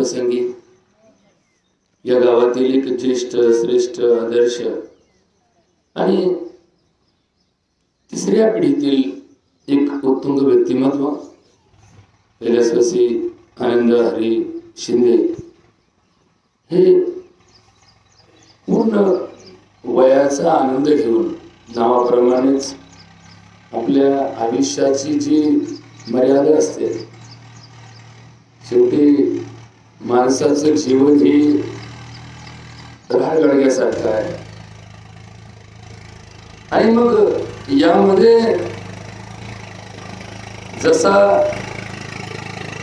प्रसंगी या गावातील एक ज्येष्ठ श्रेष्ठ आदर्श आणि तिसऱ्या पिढीतील एक उत्तुंग व्यक्तिमत्व कैलासवासी आनंद हरी शिंदे हे पूर्ण वयाचा आनंद घेऊन नावाप्रमाणेच आपल्या आयुष्याची जी मर्यादा असते, शेवटी माणसाचं जीवन ही राहगडग्यासारखं आहे आणि मग यामध्ये जसा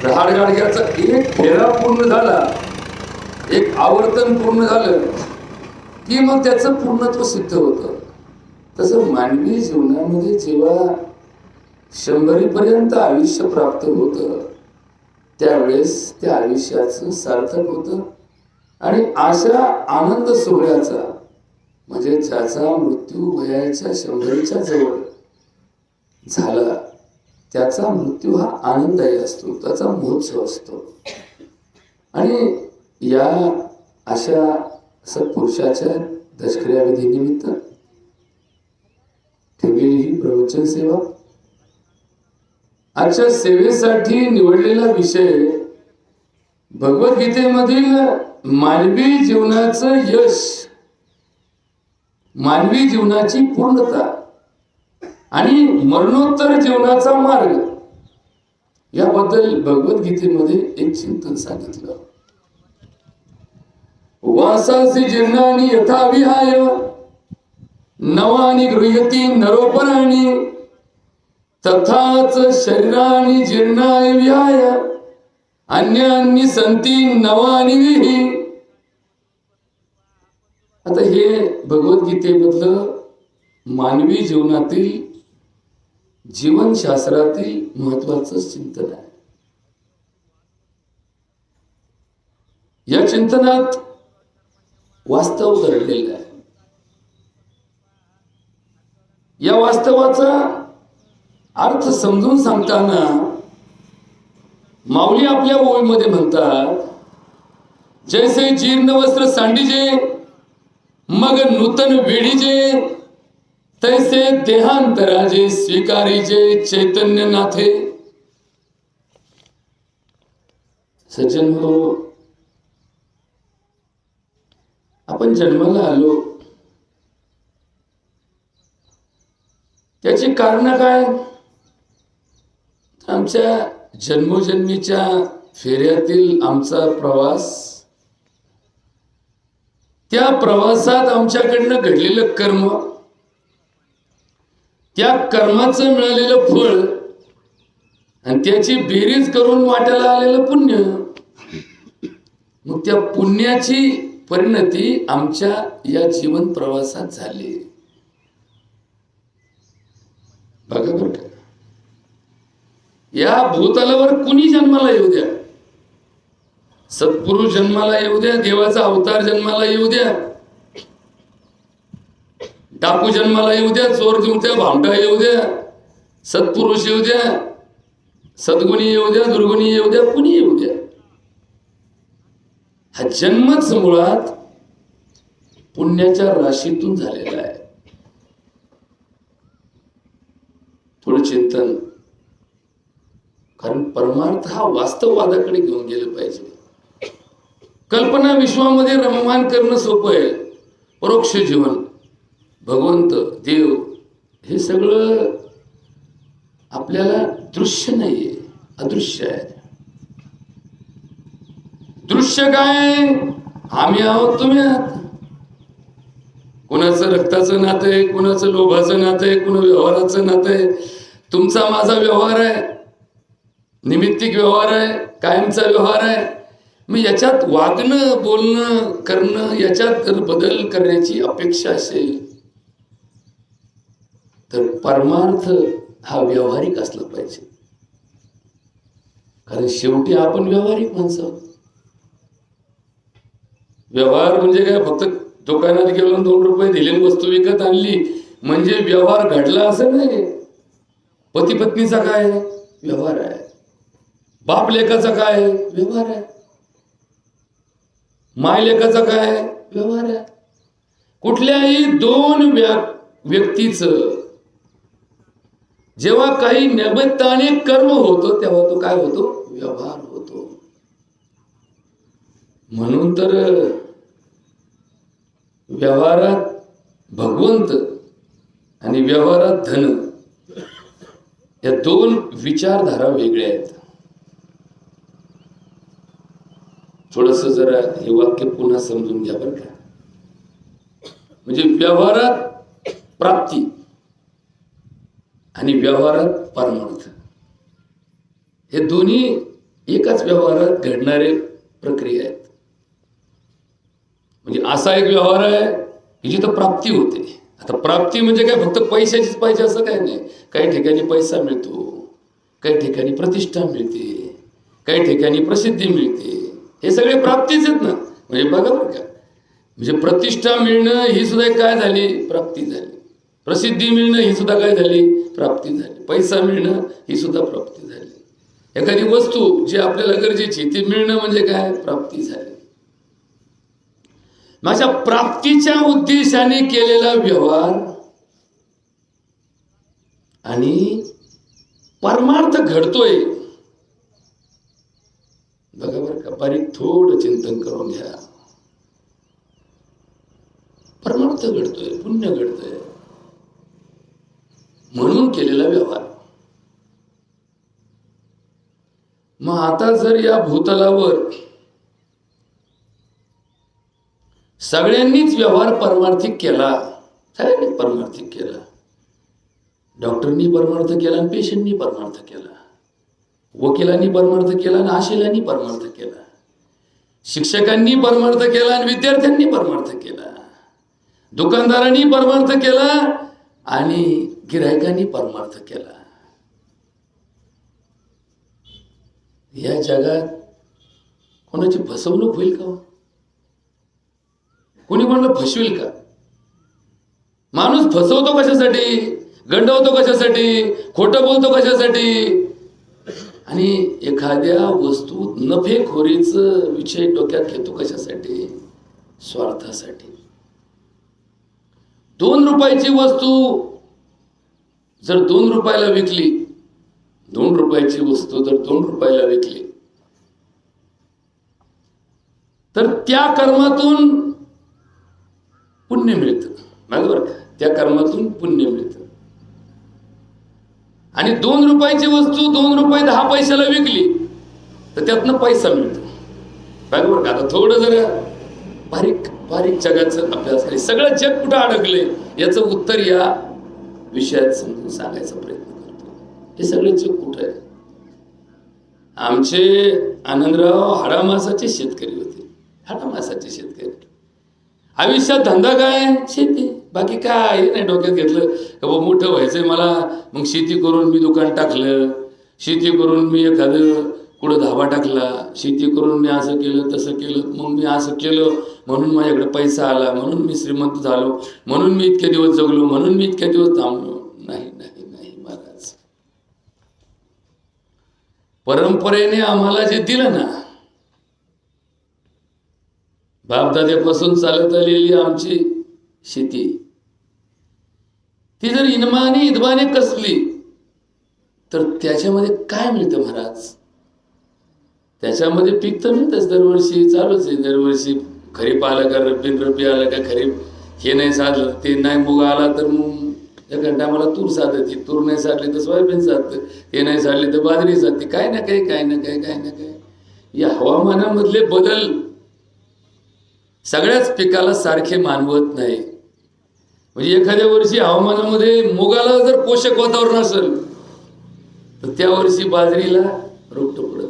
राहगडग्याचा एक फेरा पूर्ण झाला, एक आवर्तन पूर्ण झालं की मग त्याचं पूर्णत्व सिद्ध होतं. तसं मानवी जीवनामध्ये जेव्हा 100पर्यंत आयुष्य प्राप्त होतं त्यावेळेस त्या आयुष्याचं सार्थक होतं आणि अशा आनंद सोहळ्याचा म्हणजे ज्याचा मृत्यू वयाच्या 100च्या जवळ झाला त्याचा मृत्यू हा आनंददायी असतो, त्याचा महोत्सव असतो. आणि या अशा सत्पुरुषाच्या दशक्रिया विधीनिमित्त ठेवलेली ही प्रवचन सेवा, आजच्या सेवेसाठी निवडलेला विषय भगवद्गीतेमधील मानवी जीवनाचं यश, मानवी जीवनाची पूर्णता आणि मरणोत्तर जीवनाचा मार्ग याबद्दल भगवद्गीतेमध्ये एक चिंतन सांगितलं. वासासी जीर्णानि यथा विहाय नवानि गृह्यति नरोपराणि तथाच शरीरानि जीर्णाय विहाय अन्यान्नि सन्ति नवानि विहि. आता हे भगवद्गीतेमधलं मानवी जीवनातील जीवनशास्त्रातील महत्वाचं चिंतन आहे. या चिंतनात वास्तव दडलेलं आहे. या वास्तवाचा अर्थ समजून सांगताना माऊली आपल्या ओळीमध्ये म्हणतात, जैसे जीर्ण वस्त्र सांडीजे मग नूतन वेढीजे तैसे देहांतराजे स्वीकारीजे चैतन्य नाथे. सज्जन हो, आपण जन्माला आलो त्याची कारण काय? आमच्या जन्मोजन्मीच्या फेऱ्यातील आमचा प्रवास, त्या प्रवासात आमच्याकडनं घडलेलं कर्म, त्या कर्माचं मिळालेलं फळ आणि त्याची बेरीज करून वाट्याला आलेलं पुण्य, मग त्या पुण्याची परिणती आमच्या या जीवन प्रवासात झाली. बघा बरं का, या भूतलावर कुणी जन्माला येऊ द्या, सत्पुरुष जन्माला येऊ द्या, देवाचा अवतार जन्माला येऊ द्या, डाकू जन्माला येऊ द्या, चोर येऊ द्या, भामटा येऊ द्या, सत्पुरुष येऊ द्या, सद्गुणी येऊ द्या, दुर्गुणी येऊ द्या, कुणी येऊ द्या, हा जन्मच मुळात पुण्याच्या राशीतून झालेला आहे. थोडं चिंतन, कारण परमार्थ हा वास्तववादाकडे घेऊन गेलं पाहिजे. कल्पना विश्वामध्ये रममान करणं सोपं आहे, परोक्ष जीवन, भगवंत, देव हे सगळं आपल्याला दृश्य नाहीये, अदृश्य आहे. दृश्य काय? आम्ही आहोत, तुम्ही आहात. कुणाचं रक्ताचं नातं आहे, कुणाचं लोभाचं नातं आहे, कुणा व्यवहाराचं नातं आहे. तुमचा माझा व्यवहार आहे, निमित्तिक व्यवहार आहे, कायमचा व्यवहार आहे. मग याच्यात वागणं, बोलणं, करणं याच्यात जर बदल करण्याची अपेक्षा असेल तर परमार्थ हा व्यावहारिक असला पाहिजे. कारण शेवटी आपण व्यावहारिक माणसं आहोत. व्यवहार म्हणजे काय? फक्त दुकानात गेलो 2 रुपये दिले वस्तू विकत आणली म्हणजे व्यवहार घडला असं नाही. पती पत्नीचा काय व्यवहार आहे, बाप लेकाचा काय व्यवहार आहे. मायलेकाचा काय व्यवहार आहे. कुठल्याही दोन व्यक्तीचं जेव्हा काही निमित्ताने कर्म होतो तेव्हा तो काय होतो, व्यवहार होतो. म्हणून तर व्यवहारात भगवंत आणि व्यवहारात धन या दोन विचारधारा वेगळ्या आहेत. थोडस जरा हे वाक्य पुन्हा समजून घ्या बरं का. म्हणजे व्यवहारात प्राप्ती आणि व्यवहारात परमार्थ हे दोन्ही एकाच व्यवहारात घडणारे प्रक्रिया आहेत. म्हणजे असा एक व्यवहार आहे की जिथं प्राप्ती होते. आता प्राप्ती म्हणजे काय फक्त पैशाचीच पाहिजे असं काय नाही. काही ठिकाणी पैसा मिळतो, काही ठिकाणी प्रतिष्ठा मिळते, काही ठिकाणी प्रसिद्धी मिळते. हे सगळे प्राप्तीच आहेत ना. म्हणजे बघा बरं का, म्हणजे प्रतिष्ठा मिळणं ही सुद्धा काय झाली, प्राप्ती झाली. प्रसिद्धी मिळणं ही सुद्धा काय झाली, प्राप्ती झाली. पैसा मिळणं ही सुद्धा प्राप्ती झाली. एखादी वस्तू जी आपल्याला गरजेची ती मिळणं म्हणजे काय, प्राप्ती झाली. माझ्या प्राप्तीच्या उद्देशाने केलेला व्यवहार आणि परमार्थ घडतोय. बघा बरं का, बारीक थोडं चिंतन करून घ्या. परमार्थ घडतोय, पुण्य घडतोय म्हणून केलेला व्यवहार. मग आता जर या भूतलावर सगळ्यांनीच व्यवहार परमार्थिक केला, सगळ्यांनीच परमार्थिक केला. डॉक्टरनी परमार्थ केला आणि पेशंटनी परमार्थ केला, वकिलांनी परमार्थ केला आणि आशिलांनी परमार्थ केला, शिक्षकांनी परमार्थ केला आणि विद्यार्थ्यांनी परमार्थ केला, दुकानदारांनी परमार्थ केला आणि गिऱ्हाईकांनी परमार्थ केला. या जगात कोणाची फसवणूक होईल का? कोणी कोणाला फसवेल का? माणूस फसवतो कशासाठी, गंडवतो कशासाठी, खोटं बोलतो कशासाठी? आणि एखाद्या वस्तू नफेखोरीचं विषय डोक्यात घेतो कशासाठी? स्वार्थासाठी. 2 रुपयाची वस्तू जर 2 रुपयाला विकली, 2 रुपयाची वस्तू जर 2 रुपयाला विकली तर त्या कर्मातून पुण्य मिळतं. बरोबर का? त्या कर्मातून पुण्य मिळतं. आणि 2 रुपयाची वस्तू 2 रुपये 10 पैशाला विकली तर त्यातनं पैसा मिळतो. बरोबर का? आता थोडं जरा बारीक बारीक जगाचा अभ्यास केला, सगळं जग कुठं अडकले याचं उत्तर या विषयात समजून सांगायचा प्रयत्न करतो. हे सगळे जग कुठं आहे? आमचे आनंदराव हाडामासाचे शेतकरी होते. हाडामासाचे शेतकरी. आयुष्यात धंदा काय? शेती. बाकी काय नाही डोक्यात घेतलं का बाबा मोठं व्हायचंय मला, मग शेती करून मी दुकान टाकलं, शेती करून मी एखादं कुठं धाबा टाकला, शेती करून मी असं केलं तसं केलं, मग मी असं केलं म्हणून माझ्याकडे पैसा आला, म्हणून मी श्रीमंत झालो, म्हणून मी इतके दिवस जगलो, म्हणून मी इतके दिवस थांबलो. नाही नाही नाही महाराज, परंपरेने आम्हाला जे दिलं ना, बापदाद्यापासून चालत आलेली आमची शेती, ती जर इनमाने इदबाने कसली तर त्याच्यामध्ये काय मिळतं महाराज? त्याच्यामध्ये पीक तर मिळतंच, दरवर्षी चालूच आहे. दरवर्षी खरीप आलं का रब्बी आलं का खरीप, हे नाही साधलं ते नाही, मुग आला तर मग एका टायमाला तूर साधते, तूर नाही साधली तर सोयाबीन साधतं, ते नाही साधली तर बाजरी साधते. काय ना काय काय ना काय काय ना काय. या हवामानामधले बदल सगळ्याच पिकाला सारखे मानवत नाही. म्हणजे एखाद्या वर्षी हवामानामध्ये मुगाला जर पोषक वातावरण असेल तर त्या वर्षी बाजरीला रोगटं पडत.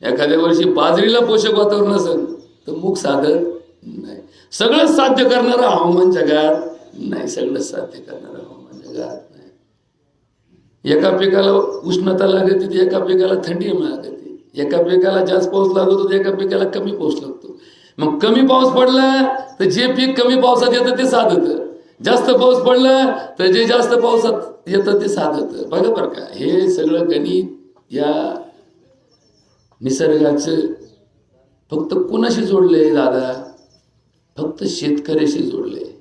एखाद्या वर्षी बाजरीला पोषक वातावरण असेल तर मूग साधत नाही. सगळं साध्य करणारं हवामान जगात नाही. सगळं साध्य करणारं हवामान जगात नाही. एका पिकाला उष्णता लागते तर एका पिकाला थंडी लागते. एका पिकाला जास्त पाऊस लागतो तर एका पिकाला कमी पाऊस लागतो. मग कमी पाऊस पडला तर जे पीक कमी पावसात येतं ते साधतं, जास्त पाऊस पडला तर जे जास्त पावसात येतं ते साधतं. बघा बरं का, हे सगळं गणित या निसर्गाचं फक्त कुणाशी जोडले दादा? फक्त शेतकऱ्याशी जोडले.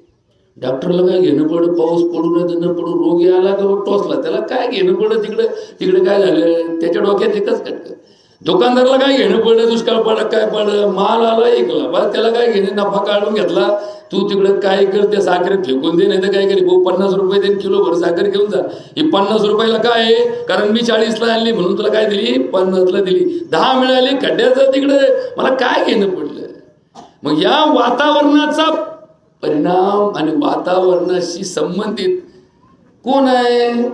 डॉक्टरला काय घेणं पडलं, पाऊस पडू नये न पडू, रोग आला का टोचला, त्याला काय घेणं पडलं? तिकडे तिकडे काय झालं त्याच्या डोक्यात एकच खटकं. दुकानदाराला काय घेणं पडलं, दुष्काळ पडला काय पडलं, माल आला ऐकला बस, त्याला काय घेणे, नफा काढून घेतला. तू तिकडे काय कर, त्या साखरेत फेकून दे, नाही तर काय करी भाऊ 50 रुपये दे किलो भर साखर घेऊन जा. ही 50 रुपयाला काय आहे, कारण मी 40ला आणली म्हणून तुला काय दिली, 50ला दिली, 10 मिळाली खड्ड्याचं, तिकडे मला काय घेणं पडलं. मग या वातावरणाचा परिणाम आणि वातावरणाशी संबंधित कोण आहे?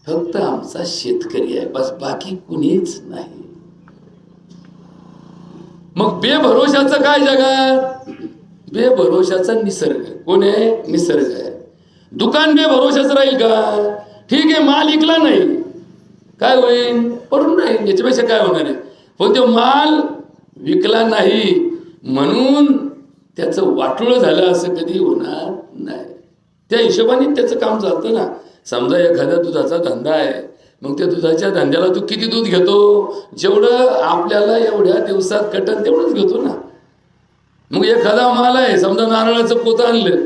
फक्त आमचा शेतकरी आहे, बस, बाकी कुणीच नाही. मग बेभरोशाचं काय जगात? बेभरोशाचा निसर्ग. कोण आहे? निसर्ग आहे. दुकान बेभरोशाचं राहील का? ठीक आहे, माल विकला नाही, काय होईल? पडून राहील, याच्यापेक्षा काय होणार आहे? पण तो माल विकला नाही म्हणून त्याचं वाटोळं झालं असं कधी होणार नाही. त्या हिशोबाने त्याचं काम चालतं ना. समजा एखादा दुधाचा धंदा आहे, मग त्या दुधाच्या धंद्याला तू किती दूध घेतो? जेवढं आपल्याला एवढ्या दिवसात कटन तेवढंच घेतो ना. मग एखादा माल आहे, समजा नारळाचं पोतं आणलं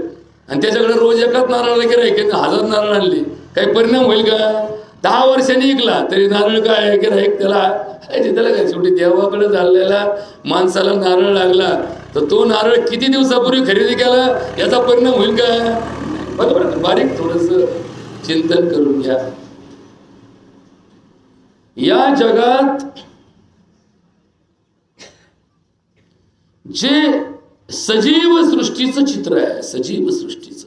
आणि त्याच्याकडे रोज एकाच नारळाला गिऱ्हाईक आहे, 1000 नारळ आणली, काही परिणाम होईल का? 10 वर्षांनी विकला तरी नारळ काय आहे, गिऱ्हाईक त्याला काय, शेवटी देवाकडे चाललेला माणसाला नारळ लागला तर तो नारळ किती दिवसापूर्वी खरेदी केला याचा परिणाम होईल का? बरोबर. बारीक थोडस चिंतन करून घ्या. या जगात जे सजीव सृष्टीचं चित्र आहे, सजीव सृष्टीचं,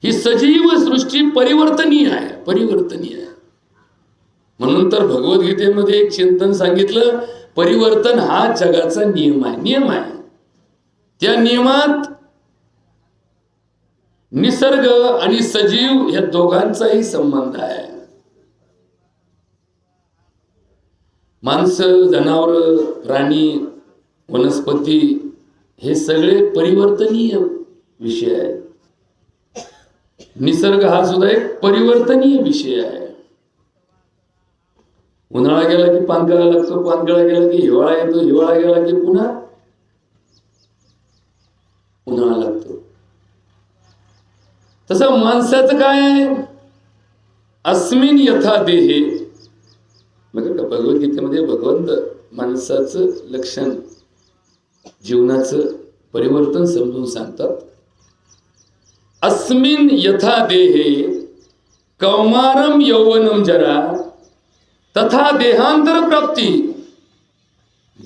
ही सजीव सृष्टी परिवर्तनीय आहे, परिवर्तनीय आहे. म्हणून तर भगवद्गीतेमध्ये एक चिंतन सांगितलं, परिवर्तन हा जगाचा नियम आहे, नियम आहे. त्या नियमात निसर्ग आणि सजीव या दोघांचाही संबंध आहे. माणसं, जनावर, प्राणी, वनस्पती हे सगळे परिवर्तनीय विषय आहेत. निसर्ग हा सुद्धा एक परिवर्तनीय विषय आहे. उन्हाळा गेला की पानगळा लागतो, पानगळा गेला की हिवाळा येतो, हिवाळा गेला की पुन्हा उन्हाळा लागतो. तसं माणसाचं काय? अस्मिन यथा देहे. बघा भगवद्गीतेमध्ये भगवंत माणसाचं लक्षण, जीवनाचं परिवर्तन समजून सांगतात. अस्मिन यथा देहे कौमारम यौवनम जरा तथा देहांतर प्राप्ती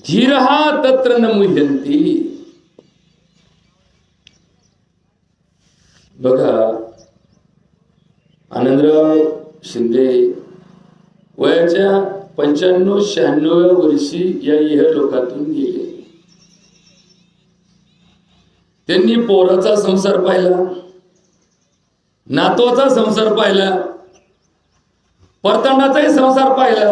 धीरहा तत्र न मुह्यंती. बघा, आनंदराव शिंदे वयाच्या 95-96व्या वर्षी या इहलोकातून गेले. त्यांनी पोराचा संसार पाहिला, नातवाचा संसार पाहिला, परतंडाचाही संसार पाहिला.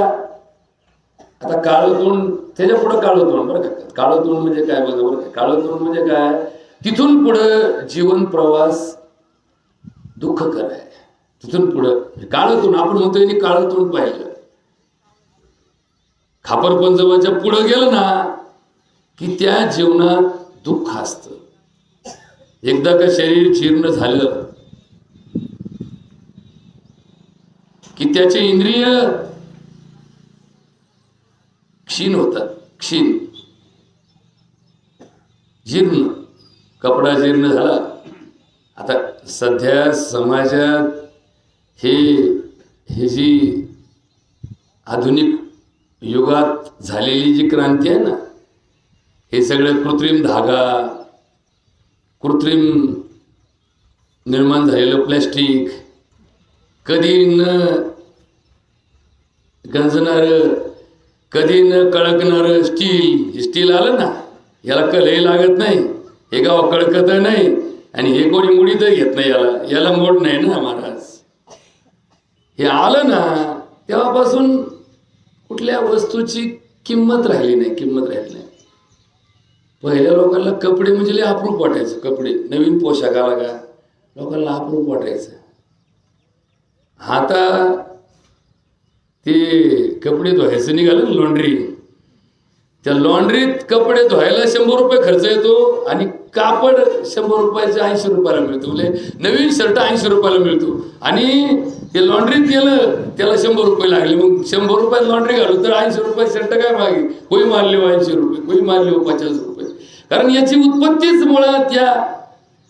आता काळं तोंड, त्याच्या पुढे काळं तोंड. बरं का, काळं तोंड म्हणजे काय बघा, बरं का, काळं तोंड म्हणजे काय? तिथून पुढं जीवन प्रवास दुःखकर आहे. तिथून पुढं काळं तोंड, आपण म्हणतोय काळं तोंड पाहिलं. खापरपंजवाच्या पुढं गेलं ना की त्या जीवनात दुःख असतं. एकदा का शरीर जीर्ण झालं की त्याचे इंद्रिय क्षीण होतात, क्षीण, जीर्ण. कपडा जीर्ण झाला. आता सध्या समाजात हे जी आधुनिक युगात झालेली जी क्रांती आहे ना, हे सगळं कृत्रिम धागा, कृत्रिम निर्माण झालेलं प्लॅस्टिक, कधी न गंजणारं, कधी न कळकणारं स्टील. स्टील आलं ना, याला कलही लागत नाही, हे गाव कळकत नाही, आणि हे कोणी मुडी तर घेत नाही, याला मोड नाही ना महाराज. हे आलं ना तेव्हापासून कुठल्या वस्तूची किंमत राहिली नाही, किंमत राहिली नाही. पहिल्या लोकांना कपडे म्हणजे लय अप्रूप वाटायचं. कपडे, नवीन पोशाख आला का लोकांना अप्रूप वाटायचं. आता ते कपडे धुवायचं निघालं लॉन्ड्री, त्या लॉन्ड्रीत कपडे धुवायला 100 रुपये खर्च येतो आणि कापड 100 रुपयाचे 80 रुपयाला मिळतो. म्हणजे नवीन शर्ट 80 रुपयाला मिळतो आणि ते लॉन्ड्रीत गेलं त्याला 100 रुपये लागले. मग 100 रुपयात लॉन्ड्री घालू तर 80 रुपये शर्ट काय मागे, कोई मारले 80 रुपये, कोई मारले 50 रुपये. कारण याची उत्पत्तीच मुळात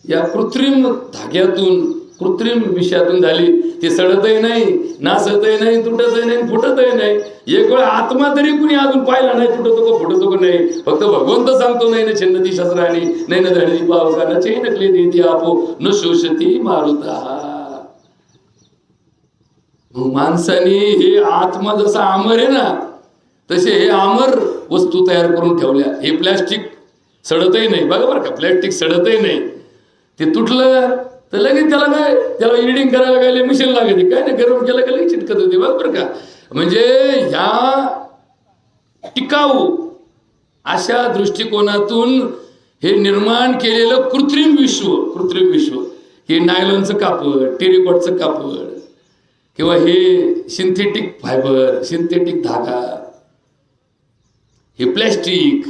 या कृत्रिम धाग्यातून, कृत्रिम विषयातून झाली. ते सडतही नाही, नासतही नाही, तुटतही नाही, फुटतही नाही. एक वेळ आत्मा तरी कुणी अजून पाहिला नाही, तुटतो का फुटतो का नाही. फक्त भगवंत सांगतो नाही ना छिन्नती शस्त्राने, नाही ना धडली पावकाना चैनकले देती आपो न शोषती मारुता. माणसाने हे आत्मा जसा अमर आहे ना, तसे हे अमर वस्तू तयार करून ठेवल्या. हे प्लॅस्टिक सडतही नाही, बघा बरं का, प्लॅस्टिक सडतही नाही. ते तुटलं तर लगेच त्याला इडिंग करायला काय मशीन लागते, काय नाही, गरम केलं का लगेच चिटकत होते, बरोबर का. म्हणजे ह्या टिकाऊ अशा दृष्टिकोनातून हे निर्माण केलेलं कृत्रिम विश्व, हे नायलॉनचं कापड, टेरिकॉटचं कापड किंवा हे सिंथेटिक फायबर, सिंथेटिक धागा, हे प्लॅस्टिक,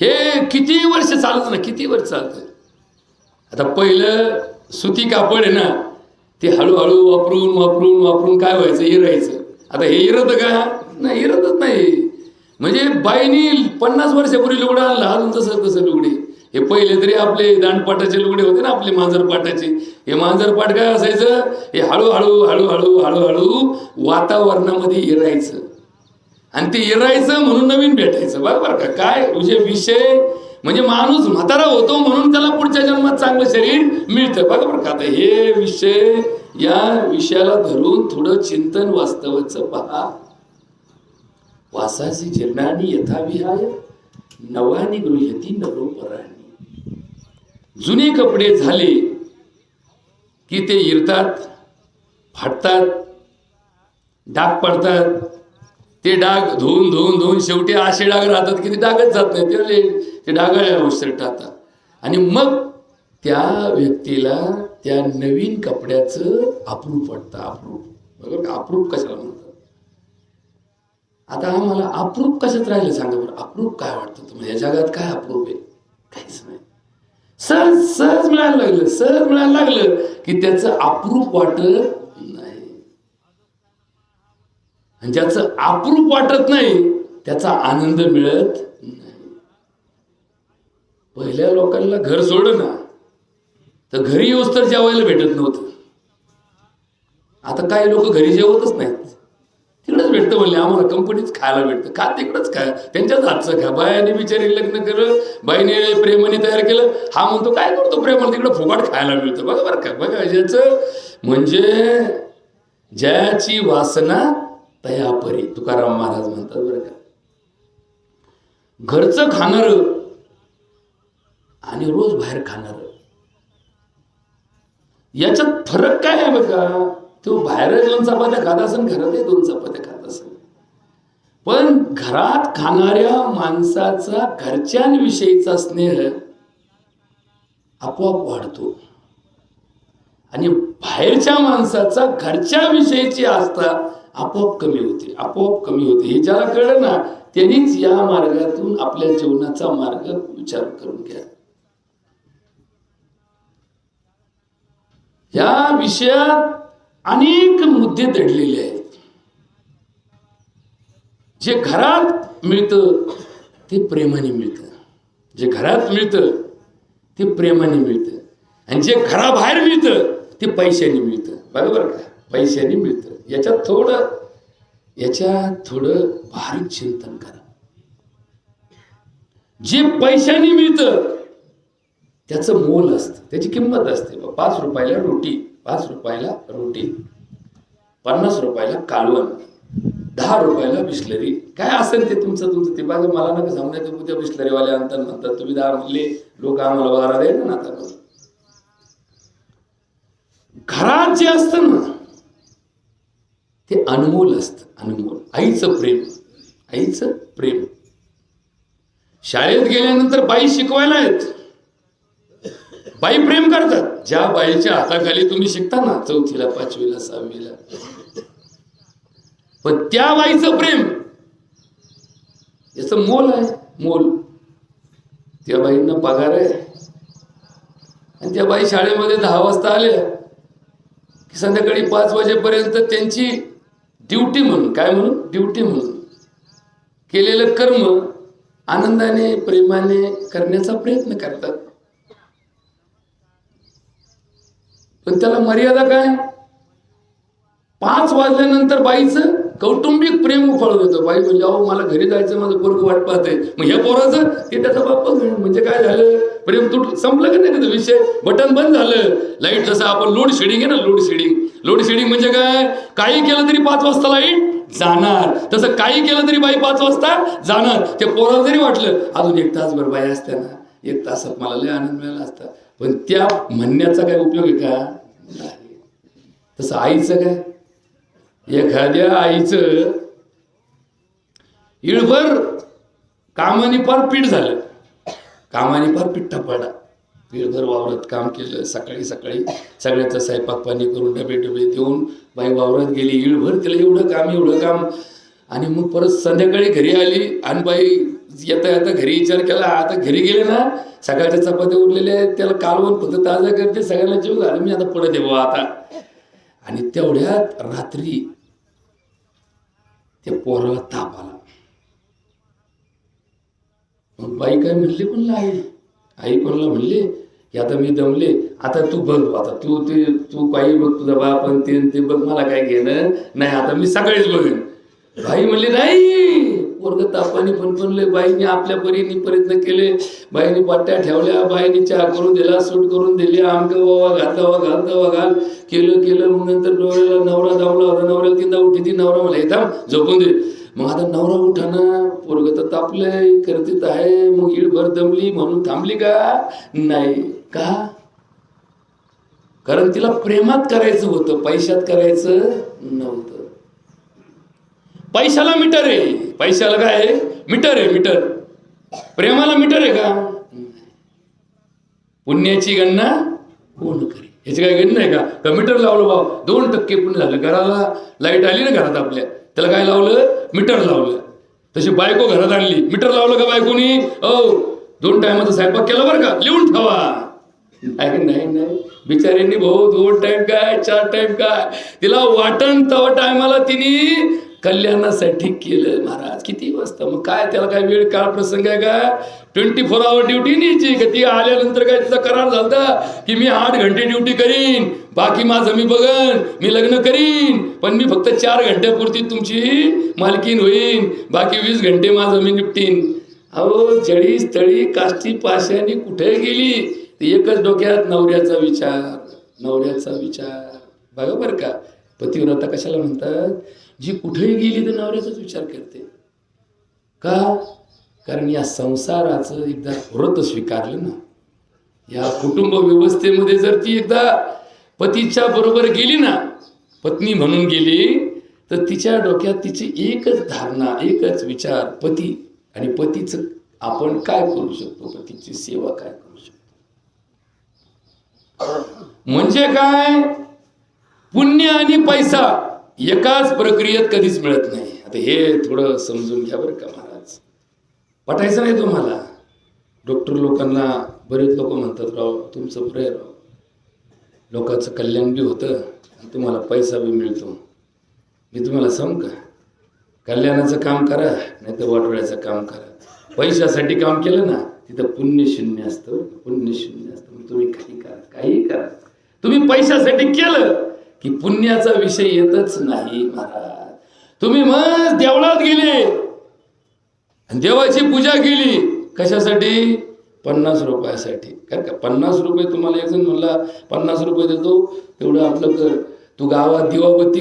हे किती वर्ष चालतं ना, किती वर्ष चालतं. आता पहिलं सुती कापड आहे ना, ते हळूहळू वापरून काय व्हायचं, इरायचं. आता हे इरत का नाही, इरतच नाही. म्हणजे बाईनी 50 वर्षापूर्वी लुगडं आणलं, अजून तसं लुगडे. हे पहिले तरी आपले दांडपाटाचे लुगडे होते ना, आपले मांजरपाटाचे. हे मांजरपाट काय असायचं, हे हळूहळू वातावरणामध्ये इरायचं आणि ते इरायचं म्हणून नवीन भेटायचं, बरोबर का. काय म्हणजे विषय, म्हणजे माणूस म्हातारा होतो म्हणून त्याला पुढच्या जन्मात चांगलं शरीर मिळतं, बरोबर का. आता हे विषय, या विषयाला धरून थोडं चिंतन वास्तवाचं पहा. वासाची जीर्णानी यथाविहाय नवानी गृह्यती नरोपराणी. जुने कपडे झाले की ते इरतात, फाटतात, डाग पडतात. ते डाग धुवून शेवटी असे डाग राहतात की ते डागच जात नाही, ते डागाळ्या अवस्थेत राहतात. आणि मग त्या व्यक्तीला त्या नवीन कपड्याचं अप्रूप वाटतं. बरोबर का. अप्रूप कशाला म्हणतात. आता आम्हाला अप्रूप कशात राहिलं सांगा बरं. अप्रूप काय वाटतं तुम्हाला, या जगात काय अप्रूप आहे, काहीच नाही. सहज मिळायला लागलं की त्याचं अप्रूप वाटत नाही. आणि ज्याचं अप्रूप वाटत नाही त्याचा आनंद मिळत नाही. पहिल्या लोकांना घर सोडलं ना तर घरी येऊस तर जेवायला भेटत नव्हतं. आता काही लोक घरी जेवतच नाहीत, तिकडंच भेटतं. म्हणले आम्हाला कंपनीच खायला भेटतं, का तिकडंच खा, त्यांच्याच हातचं खा. बायाने बिचारी लग्न केलं, बाईने प्रेमाने तयार केलं, हा म्हणतो काय करतो प्रेमाने, तिकडं फुकट खायला मिळतं. बघा बरं का, बघा ज्याचं म्हणजे ज्याची वासना तयापरी, तुकाराम महाराज म्हणतात बरं का. घरचं खाणार आणि रोज बाहेर खाणार याच्यात फरक काय आहे बघा. तो बाहेर 2 चपात्या खात असेल, घरात 2 चपात्या खात असेल. पण घरात खाणाऱ्या माणसाचा घरच्यांविषयीचा स्नेह आपोआप वाढतो आणि बाहेरच्या माणसाचा घरच्या विषयीची आस्था आपोआप कमी होते. हे ज्याला कळलं ना त्यांनीच या मार्गातून आपल्या जीवनाचा मार्ग विचार करून घ्या. या विषयात अनेक मुद्दे दडलेले आहेत. जे घरात मिळतं ते प्रेमाने मिळतं, जे घरात मिळतं ते प्रेमाने मिळतं, आणि जे घराबाहेर मिळतं ते पैशाने मिळतं. बरोबर का, पैशाने मिळतं. याच्यात थोडं बारीक चिंतन करा. जे पैशाने मिळतं त्याचं मोल असतं, त्याची किंमत असते. 5 रुपयाला रोटी, 5 रुपयाला रोटी, 50 रुपयाला कालवण, 10 रुपयाला बिस्लरी. काय असेल ते तुमचं ते बघा. मला नका सांगण्यात उद्या बिस्लरीवाले म्हणतात तुम्ही 10 म्हणले, लोक आम्हाला 12 द्यायला ना. आता घरात जे असतं ना ते अनमोल असतं, अनमोल. आईचं प्रेम. शाळेत गेल्यानंतर बाई शिकवायला आहेत, बाई प्रेम करतात. ज्या बाईच्या हाताखाली तुम्ही शिकता ना 4थीला 5वीला 6वीला, पण त्या बाईचं प्रेम याचं मोल आहे, मोल. त्या बाईंना पगार आहे आणि त्या बाई शाळेमध्ये 10 वाजता आल्या की संध्याकाळी 5 वाजेपर्यंत त्यांची ड्युटी म्हणून, काय म्हणून, ड्युटी म्हणून केलेलं कर्म आनंदाने प्रेमाने करण्याचा प्रयत्न करतात. पण त्याला मर्यादा काय? 5 वाजल्यानंतर बाईचं कौटुंबिक प्रेम उफाळून येतं. बाई म्हणजे अहो मला घरी जायचं, माझं पोरग वाट पाहतंय. मग ह्या पोराचं हे त्याचा बाप म्हणजे काय झालं, प्रेम तुटलं, संपलं का नाही त्याचा विषय, बटन बंद झालं. लाईट जसं आपण लोड शेडिंग आहे ना, लोड शेडिंग. लोड शेडिंग म्हणजे काय? काही केलं तरी 5 वाजता लाईट जाणार, तसं काही केलं तरी बाई 5 वाजता जाणार. ते पोराला जरी वाटलं अजून 1 तासभर बाई असते ना, 1 तासात मला लय आनंद मिळाला असता, पण त्या म्हणण्याचा काय उपयोग आहे का? नाही. तसं आईचं काय? एखाद्या आईचं इळभर कामाने फार पीठ झालं, कामाने फार पिठ्ठा पडा, इळभर वावरात काम केलं, सकाळी सकाळी सगळ्याचं स्वयंपाक पाणी करून डबे देऊन बाई वावरात गेली. इळभर तिला एवढं काम आणि मग परत संध्याकाळी घरी आली आणि बाई येता घरी विचार केला, आता घरी गेले ना, सकाळच्या चपात्या उरलेल्या आहेत, त्याला कालवण फक्त ताजा करते, सगळ्यांना जेव घाल, मी आता पडत देवा आता. आणि तेवढ्यात रात्री त्या पोराला ताप आला. मग बाई काय म्हणली कोणला? आई कोणाला म्हणली की आता मी दमले, आता तू बघ, आता तू काही बघ, तुझा बाप ते बघ, मला काय घेणं नाही, आता मी सकाळीच बघेन. बाई म्हणली नाही, पोरग तापाने फणफणले. बाईने आपल्या परीने प्रयत्न केले, बाईने पाट्या ठेवल्या, बाईने चहा करून दिला, सूट करून दिली, आमकं वावा घाल केलं. मग नंतर डोळ्याला नवरा दावला होता, नवऱ्याला 3दा उठी ती, नवरा मला येतात झोपून दे. मग आता नवरा उठाना, पोरग तर तापलंय, करतीत आहे, मग इळभर दमली म्हणून थांबली का? नाही. का? कारण तिला प्रेमात करायचं होतं, पैशात करायचं नव्हतं. पैशाला मीटर आहे, पैशाला काय आहे? मीटर आहे, मीटर. प्रेमाला मीटर आहे का? पुण्याची गणना कोण करे? ह्याची काय गणना आहे का? मीटर लावलं भाऊ 2% पुण्य झालं. घराला लाईट आली ना घरात आपल्या, त्याला काय लावलं? मीटर लावलं. तशी बायको घरात आणली, मीटर लावलं का बायकोनी? 2 टायमाचा स्वयंपाक केला बरं का, लिहून ठेवा. नाही बिचाऱ्यांनी भाऊ 2 टाइम काय 4 टाइम काय, तिला वाटण तवा टायमाला तिने कल्याणासाठी केलं. महाराज किती वाजता, मग काय त्याला काय वेळ काळ प्रसंग आहे का? 24 आवर ड्युटी न्यायची का? ती आल्यानंतर काय तिचा करार झाला की मी 8 घंटे ड्युटी करीन, बाकी माझं मी बघन, मी लग्न करीन, पण मी फक्त 4 घंट्यापुरती तुमची मालकीन होईन, बाकी 20 घंटे माझं मी निपटीन. अहो जडी स्थळी काष्टी पाशाने कुठे गेली? एकच डोक्यात नवऱ्याचा विचार. बघा बरं का, पतिव्रता कशाला म्हणतात? जी कुठेही गेली तर नवऱ्याचाच विचार करते. का? कारण या संसाराचं एकदा व्रत स्वीकारलं ना, या कुटुंब व्यवस्थेमध्ये जर ती एकदा पतीच्या बरोबर गेली ना, पत्नी म्हणून गेली, तर तिच्या डोक्यात तिची एकच धारणा, एकच विचार, पती. आणि पतीचं आपण काय करू शकतो, पतीची सेवा काय करू शकतो. म्हणजे काय? पुण्य आणि पैसा एकाच प्रक्रियेत कधीच मिळत नाही. आता हे थोडं समजून घ्या बरं का महाराज, पटायचं नाही तुम्हाला. डॉक्टर लोकांना बरेच लोक म्हणतात, राव तुमचं प्रेय राव, लोकांचं कल्याण बी होतं आणि तुम्हाला पैसा बी मिळतो. मी तुम्हाला सांगू का, कल्याणाचं काम करा नाही तर वाटोळ्याचं काम करा. पैशासाठी काम केलं ना, तिथं पुण्य शून्य असतं. मग तुम्ही काही करा, तुम्ही पैशासाठी केलं की पुण्याचा विषय येतच नाही महाराज. तुम्ही मग देवळात गेले आणि देवाची पूजा केली, कशासाठी? 50 रुपयासाठी. कारण का 50 रुपये तुम्हाला एक जण म्हणला 50 रुपये देतो, तेवढं आपलं कर, तू गावात दिवाबत्ती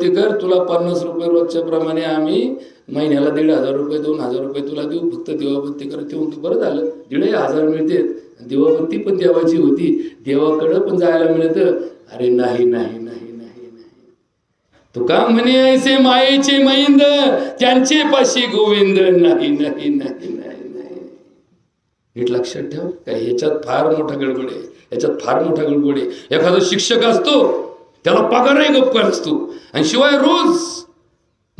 कर, तुला 50 रुपये रोजच्या प्रमाणे आम्ही महिन्याला 1,500 रुपये 2,000 रुपये तुला देऊ, फक्त दिवाबत्ती कर. ते म्हणतो बरं झालं, 1,500 मिळते, दिवाबत्ती पण देवाची होती, देवाकडं पण जायला मिळतं. अरे नाही, तुका म्हणे ऐसे मायेचे मैंद, त्यांचे पाशी गोविंद. नाही. नीट लक्षात ठेव, काय ह्याच्यात फार मोठा गडबड आहे. एखादा शिक्षक असतो, त्याला पगारही गप्प असतो, आणि शिवाय रोज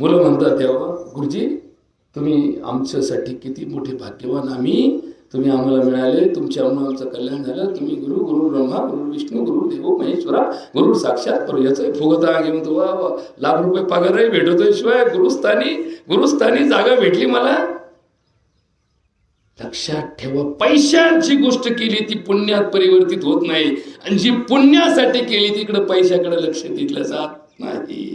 मुलं म्हणतात तेव्हा, गुरुजी तुम्ही आमच्यासाठी किती मोठे भाग्यवान आम्ही, तुम्ही आम्हाला मिळाले, तुमच्यामुळे आमचं कल्याण झालं, तुम्ही गुरु, गुरु ब्रह्मा, गुरु विष्णू, गुरु देव महेश्वरा, गुरु साक्षात पर याचं फुगता घेऊन तो वा लाख रुपये पगारही भेटतोय, शिवाय गुरुस्थानी जागा भेटली मला. लक्षात ठेवा, पैशांची गोष्ट केली ती पुण्यात परिवर्तित होत नाही, आणि जी पुण्यासाठी केली तिकडे पैशाकडे लक्ष दिलं जात नाही.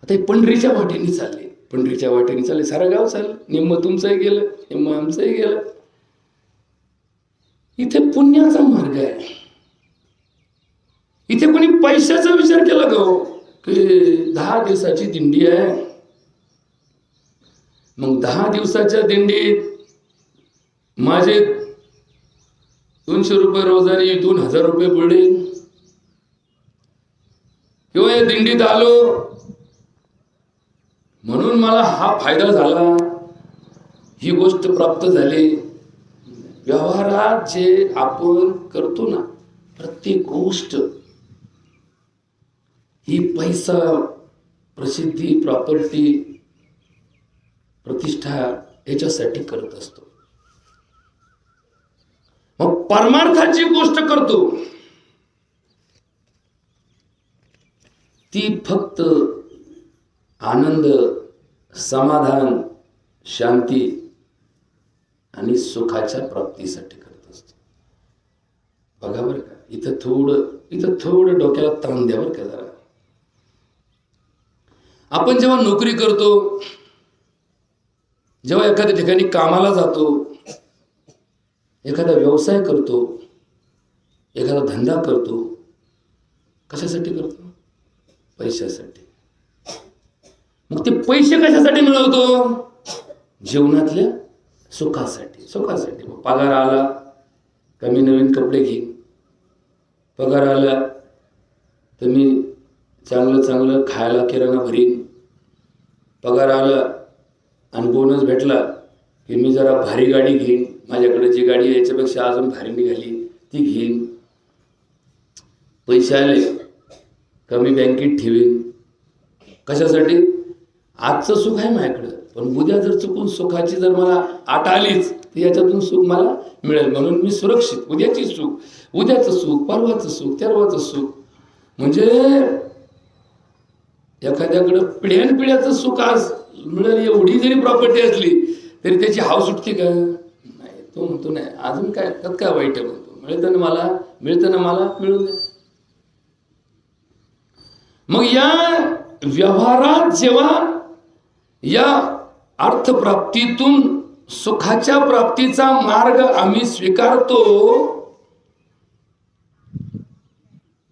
आता हे पंढरीच्या वाटेने चालले, पंढरीच्या वाटेने चालले, सारं गाव चाललं, निम्म तुमचंही गेलं, निम्म आमचंही गेलं. इथे पुण्याचा मार्ग आहे. इथे कोणी पैशाचा विचार केला का हो, की 10 दिवसाची दिंडी आहे, मग 10 दिवसाच्या दिंडीत माझे 200 रुपये रोजाने 2000 रुपये पडले, किंवा या दिंडीत आलो म्हणून मला हा फायदा झाला, ही गोष्ट प्राप्त झाली. व्यवहारात जे आपण करतो ना, प्रत्येक गोष्ट ही पैसा, प्रसिद्धी, प्रॉपर्टी, प्रतिष्ठा याच्यासाठी करत असतो. मग परमार्थाची गोष्ट करतो ती फक्त आनंद, समाधान, शांती आणि सुखाच्या प्राप्तीसाठी करत असतो. बघा बरं का, इथं थोडं डोक्याला ताण द्या बरं का जरा. आपण जेव्हा नोकरी करतो, जेव्हा एखाद्या ठिकाणी कामाला जातो, एखादा व्यवसाय करतो, एखादा धंदा करतो, कशासाठी करतो? पैशासाठी. मग ते पैसे कशासाठी मिळवतो? जीवनातल्या सुखासाठी. मग पगार आला का मी नवीन कपडे घेईन, पगार आला तर मी चांगलं खायला किराणा भरीन, पगार आला आणि बोनस भेटला की मी जरा भारी गाडी घेईन, माझ्याकडे जी गाडी आहे याच्यापेक्षा अजून भारी निघाली ती घेईन, पैसे आले का मी बँकेत ठेवीन. कशासाठी? आजचं सुख आहे माझ्याकडं, पण उद्या जर चुकून सुखाची जर मला आट आलीच तर याच्यातून सुख मला मिळेल, म्हणून मी सुरक्षित. उद्याची सुख, उद्याचं सुख, परवाचं सुख, तेरवाचं सुख. म्हणजे एखाद्याकडं पिढ्यानपिढ्याचं सुख आज मिळेल एवढी जरी प्रॉपर्टी असली तरी त्याची हाव सुटते का? नाही. तो म्हणतो नाही, अजून काय त्यात काय वाईट आहे म्हणतो, मिळतं ना मला मिळून दे. मग या व्यवहारात जेव्हा या अर्थप्राप्तीतून सुखाच्या प्राप्तीचा मार्ग आम्ही स्वीकारतो,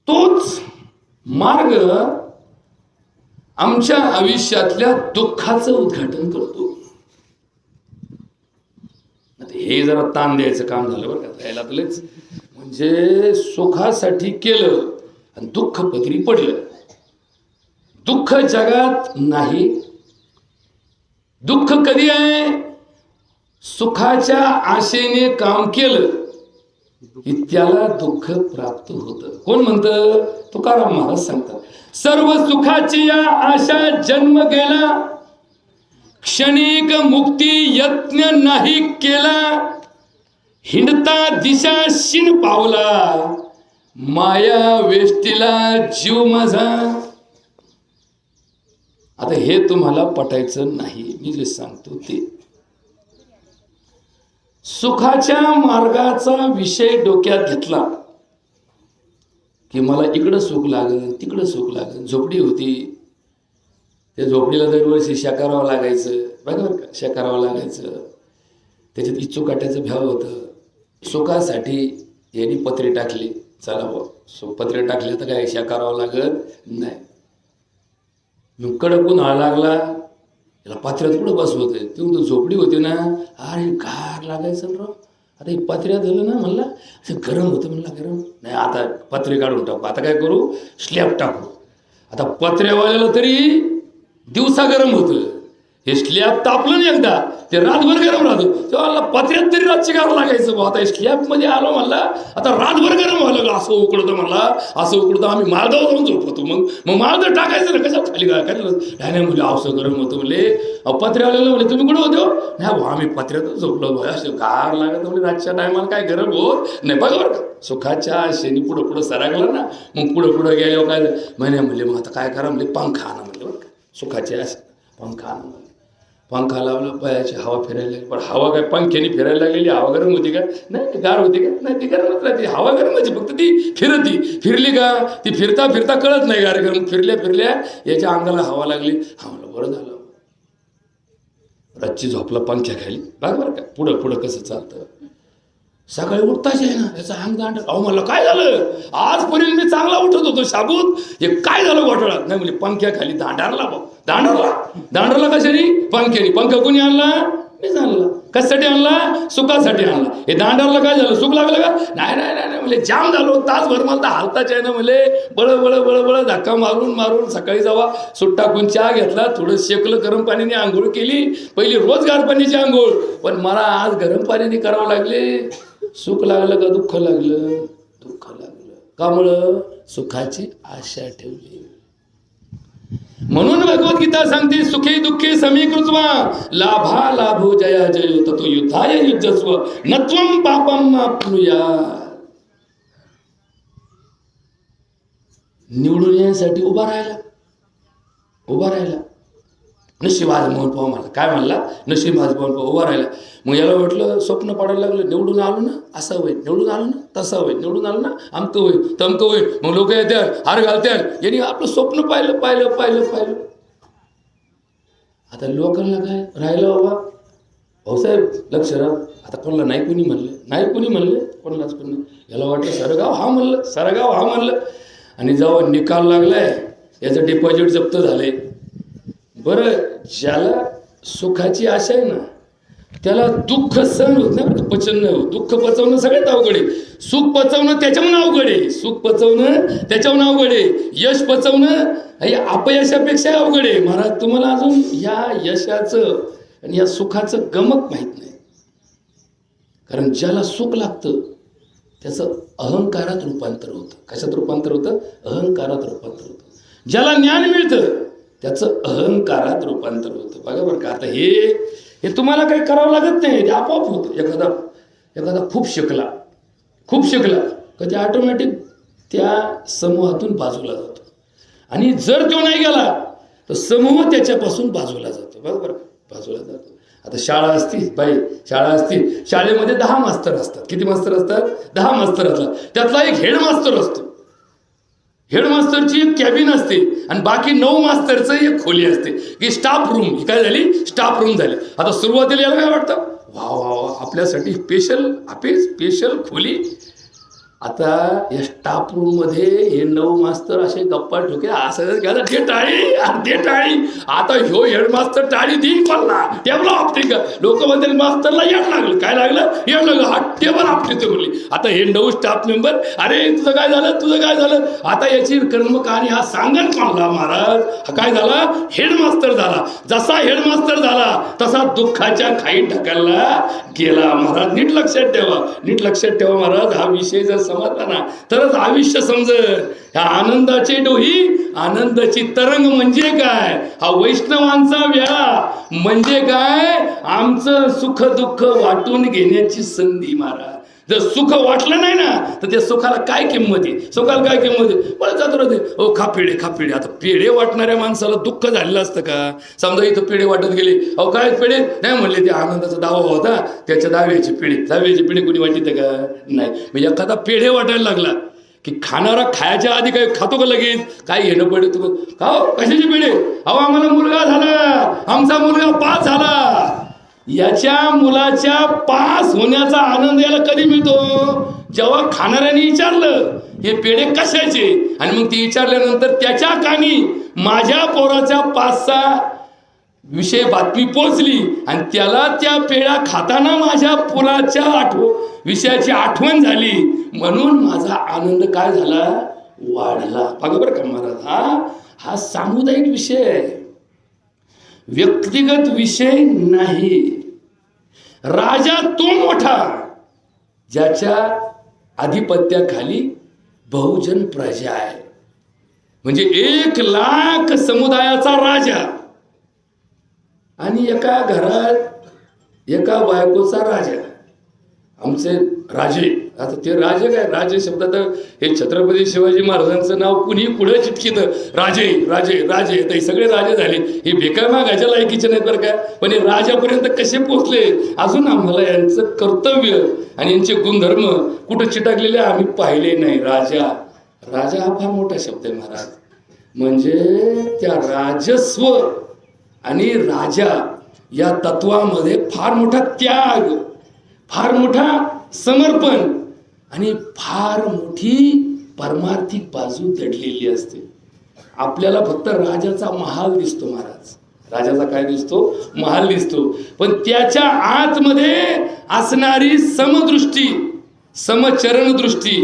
तोच मार्ग आमच्या आयुष्यातल्या दुःखाचं उद्घाटन करतो. हे जरा ताण द्यायचं काम झालं बरं का याला तुलाच. म्हणजे सुखासाठी केलं आणि दुःख पदरी पडलं. दुःख जगात नाही. दुःख कधी आहे? सुखाच्या आशेने काम केलं की त्याला दुःख प्राप्त होतं. कोण म्हणतं? तुकाराम महाराज सांगतात, सर्व सुखाची या आशा जन्म गेला, क्षणिक मुक्ती यत्न नाही केला, हिंडता दिशा शिन पावला, माया वेष्टीला जीव माझा. आता हे तुम्हाला पटायचं नाही, मी जे सांगतो ते. सुखाच्या मार्गाचा विषय डोक्यात घेतला की मला इकडं सुख लागेल, तिकडं सुख लागेल. झोपडी होती, त्या झोपडीला दरवर्षी शा करावं लागायचं, बरोबर का? शा करावं लागायचं, त्याच्यात इच्छू काट्याचं भ्याव होतं. सुखासाठी यांनी पत्रे टाकली, चला बुवा पत्रे टाकले तर काय शा करावं लागत नाही. मग कडक उन्हाळा लागला, याला पात्र्यात कुठं बसवत आहे, तेव्हा झोपडी होती ना, अरे गार लागायचं राव. आता हे पत्र्यात झालं ना, म्हणला असं गरम होतं, म्हणला गरम नाही, आता पत्रे काढून टाकू. आता काय करू? स्लॅब टाकू. आता पत्र्यावाल्याला तरी दिवसा गरम होतं, हे स्लॅब तापलं नाही एकदा ते रातभर गरम राहतो तेव्हा पत्र्यात तरी रातची गावं लागायचं बा. आता स्लॅब मध्ये आलो म्हणला आता रातभर गरम व्हायला असं उकडतं म्हणला असं उकडतं. आम्ही माळगाव जाऊन झोपतो मग माळगाव टाकायचं ना कशा खाली काय म्हणले आवसं गरम होतं म्हणले पत्र्यावाल्याला म्हणले तुम्ही कुठं होतो नाही भाऊ आम्ही पत्र्यातच झोपलो भाऊ असं गार लागत म्हणजे रातच्या टायमाला काय गरम होत नाही बघा बरं का. सुखाच्या आशेने पुढं सरकला ना मग पुढं गेल्यावर काय म्हणे म्हणले मग आता काय करा म्हणले पंखा आणा म्हणले बरं का. सुखाच्या आशे पंखा आणा म्हणले पंखा लावला पायाची हवा फिरायला लागली पण हवा काय पंख्याने फिरायला लागलेली हवा गरम होती का नाही गार होती का नाही ती गरमच राहते हवा गरम व्हायची फक्त ती फिरली का ती फिरता कळत नाही गार गरम फिरल्या याच्या अंगाला हवा लागली हा म्हणलं बरं झालं रातची झोपला पंख्या खाली बरं का पुढं कसं चालतं. सकाळी उठताच आहे ना त्याचा अंग दांड अहो मला काय झालं आजपर्यंत मी चांगला उठत होतो शाबूत हे काय झालं घोटाळा नाही म्हणजे पंख्या खाली दांडरला कशाने पंख्याने पंखा कोणी आणला मीच आणला कशासाठी आणला सुखासाठी आणला. हे दांडारला काय झालं सुख लागलं का नाही म्हणजे जाम झालो तासभर मला तर हालताच आहे ना म्हणजे बळ धक्का मारून सकाळी जावा सुट्टा टाकून चहा घेतला थोडं शेकलं गरम पाण्याने आंघोळ केली पहिली रोज गार पाण्याची आंघोळ पण मला आज गरम पाण्याने करावं लागले. सुख लागलं का दुःख लागलं कामुळं सुखाची आशा ठेवली. म्हणून भगवद्गीता सांगते सुखे दुःखे समीकृत्वा लाभा लाभो जया जयो ततो युद्धाय युज्यस्व नत्वं पापम आपनुयात्. निवडून येण्यासाठी उभा राहिला नशीब आज मोहन पाव मला काय म्हणला नशीब आज मोहन पाव उभा राहिला. मग याला वाटलं स्वप्न पडायला लागलं निवडून आलो ना असं होईल निवडून आलो ना तसं होईल निवडून आलो ना अमकं होईल तमकं होईल. मग लोक येतात हार घालतात यांनी आपलं स्वप्न पाहिलं. आता लोकांना काय राहिलं बाबा भाऊसाहेब लक्ष राहा आता कोणाला नाही कुणी म्हणले कोणालाच कोणी याला वाटलं सरगाव हा म्हणलं आणि जेव्हा निकाल लागलाय याचं डिपॉझिट जप्त झालंय. बरं ज्याला सुखाची आशा आहे ना त्याला दुःख सहन होत नाही पचन नाही होत. दुःख पचवणं सगळ्यात अवघड आहे. सुख पचवणं त्याच्याहून अवघड आहे. यश पचवणं हे अपयशापेक्षा अवघड आहे. महाराज तुम्हाला अजून या यशाचं आणि या सुखाचं गमक माहित नाही. कारण ज्याला सुख लागतं त्याचं अहंकारात रूपांतर होतं. कशात रूपांतर होतं अहंकारात रूपांतर होतं. ज्याला ज्ञान मिळतं त्याचं अहंकारात रूपांतर होतं. बघा बरं का आता हे तुम्हाला काही करावं लागत नाही ते आपोआप होतं. एखादा खूप शिकला का ते ऑटोमॅटिक त्या समूहातून बाजूला जातो आणि जर तो नाही गेला तर समूह त्याच्यापासून बाजूला जातो. बरोबर बाजूला जातो. आता शाळा असती शाळेमध्ये 10 मास्तर असतात. किती मास्तर असतात 10 मास्तर असतात. त्यातला एक हेडमास्तर असतो. हेडमास्टरची एक कॅबिन असते आणि बाकी 9 मास्तरचं एक खोली असते की स्टाफ रूम. ही काय झाली स्टाफ रूम झाली. आता सुरुवातीला याला काय वाटतं वा आपल्यासाठी स्पेशल खोली. आता या स्टाफ रूम मध्ये हे 9 मास्तर असे गप्पा ठोके असं ते टाळी आता ह्यो हेडमास्तर टाळी देईन पडला टेबल आपटे का लोक म्हणतील मास्तरला येड लागलं काय लागलं हा टेबल आपटे बोलली. आता हे 9 स्टाफ मेंबर अरे तुझं काय झालं आता याची कर्म कहाणी हा सांगण पाहला महाराज. हा काय झाला हेडमास्तर झाला. जसा हेडमास्तर झाला तसा दुःखाच्या खाई ढकलला गेला. महाराज नीट लक्षात ठेवा महाराज. हा विषय जर समजला ना तरच आयुष्य समजत. ह्या आनंदाची डोही आनंदाची तरंग म्हणजे काय हा वैष्णवांचा वेळा म्हणजे काय आमचं सुख दुःख वाटून घेण्याची संधी. महाराज जर सुख वाटलं नाही ना तर त्या सुखाला काय किंमत आहे पण जातो रे ओ खा पेढे. आता पेढे वाटणाऱ्या माणसाला दुःख झालेलं असतं का. समजा इथं पेढे वाटत गेले अहो काय पेढे नाही म्हणले ते आनंदाचा दावा होता त्याच्या दाव्याची पेढे कोणी वाटित का नाही. म्हणजे एखादा पेढे वाटायला लागला की खाणारा खायच्या आधी काय खातो का लगेच काय घेणं पडे तू खाओ कशाचे पेढे अहो आम्हाला मुलगा झाला आमचा मुलगा पास झाला. याच्या मुलाच्या पास होण्याचा आनंद याला कधी मिळतो जेव्हा खाणाऱ्याने विचारलं हे पेढे कशाचे आणि मग ती विचारल्यानंतर त्याच्या कानी माझ्या पोराच्या पासचा विषय बातमी पोचली आणि त्याला त्या पेढा खाताना माझ्या पुराच्या विषयाची आठवण झाली म्हणून माझा आनंद काय झाला वाढला. बघा बरं का महाराज हा सामुदायिक विषय आहे. व्यक्तिगत विषय नाही. राजा तो मोठा ज्याच्या आधिपत्याखाली बहुजन प्रजा आहे. म्हणजे 1,00,000 समुदायाचा राजा आणि एका घरात एका बायकोचा राजा. आमचे राजे, आता ते राजे काय, राजे शब्दात हे छत्रपती शिवाजी महाराजांचं नाव कुणी पुढे चिटकीत राजे राजे राजे, तर सगळे राजे झाले. हे बेकार मागायच्या लायकीचे नाहीत बरं का, पण हे राजापर्यंत कसे पोहोचले अजून आम्हाला यांचं कर्तव्य आणि यांचे गुणधर्म कुठं चिटकलेले आम्ही पाहिले नाही. राजा, राजा हा फार मोठा शब्द आहे महाराज. म्हणजे त्या राजस्व आणि राजा या तत्वामध्ये फार मोठा त्याग, फार मोठा समर्पण आणि फार मोठी परमार्थिक बाजू दडलेली असते. आपल्याला फक्त राजाचा महाल दिसतो महाराज, राजाचा काय दिसतो, महाल दिसतो, पण त्याच्या आतमध्ये असणारी समदृष्टी, समचरण दृष्टी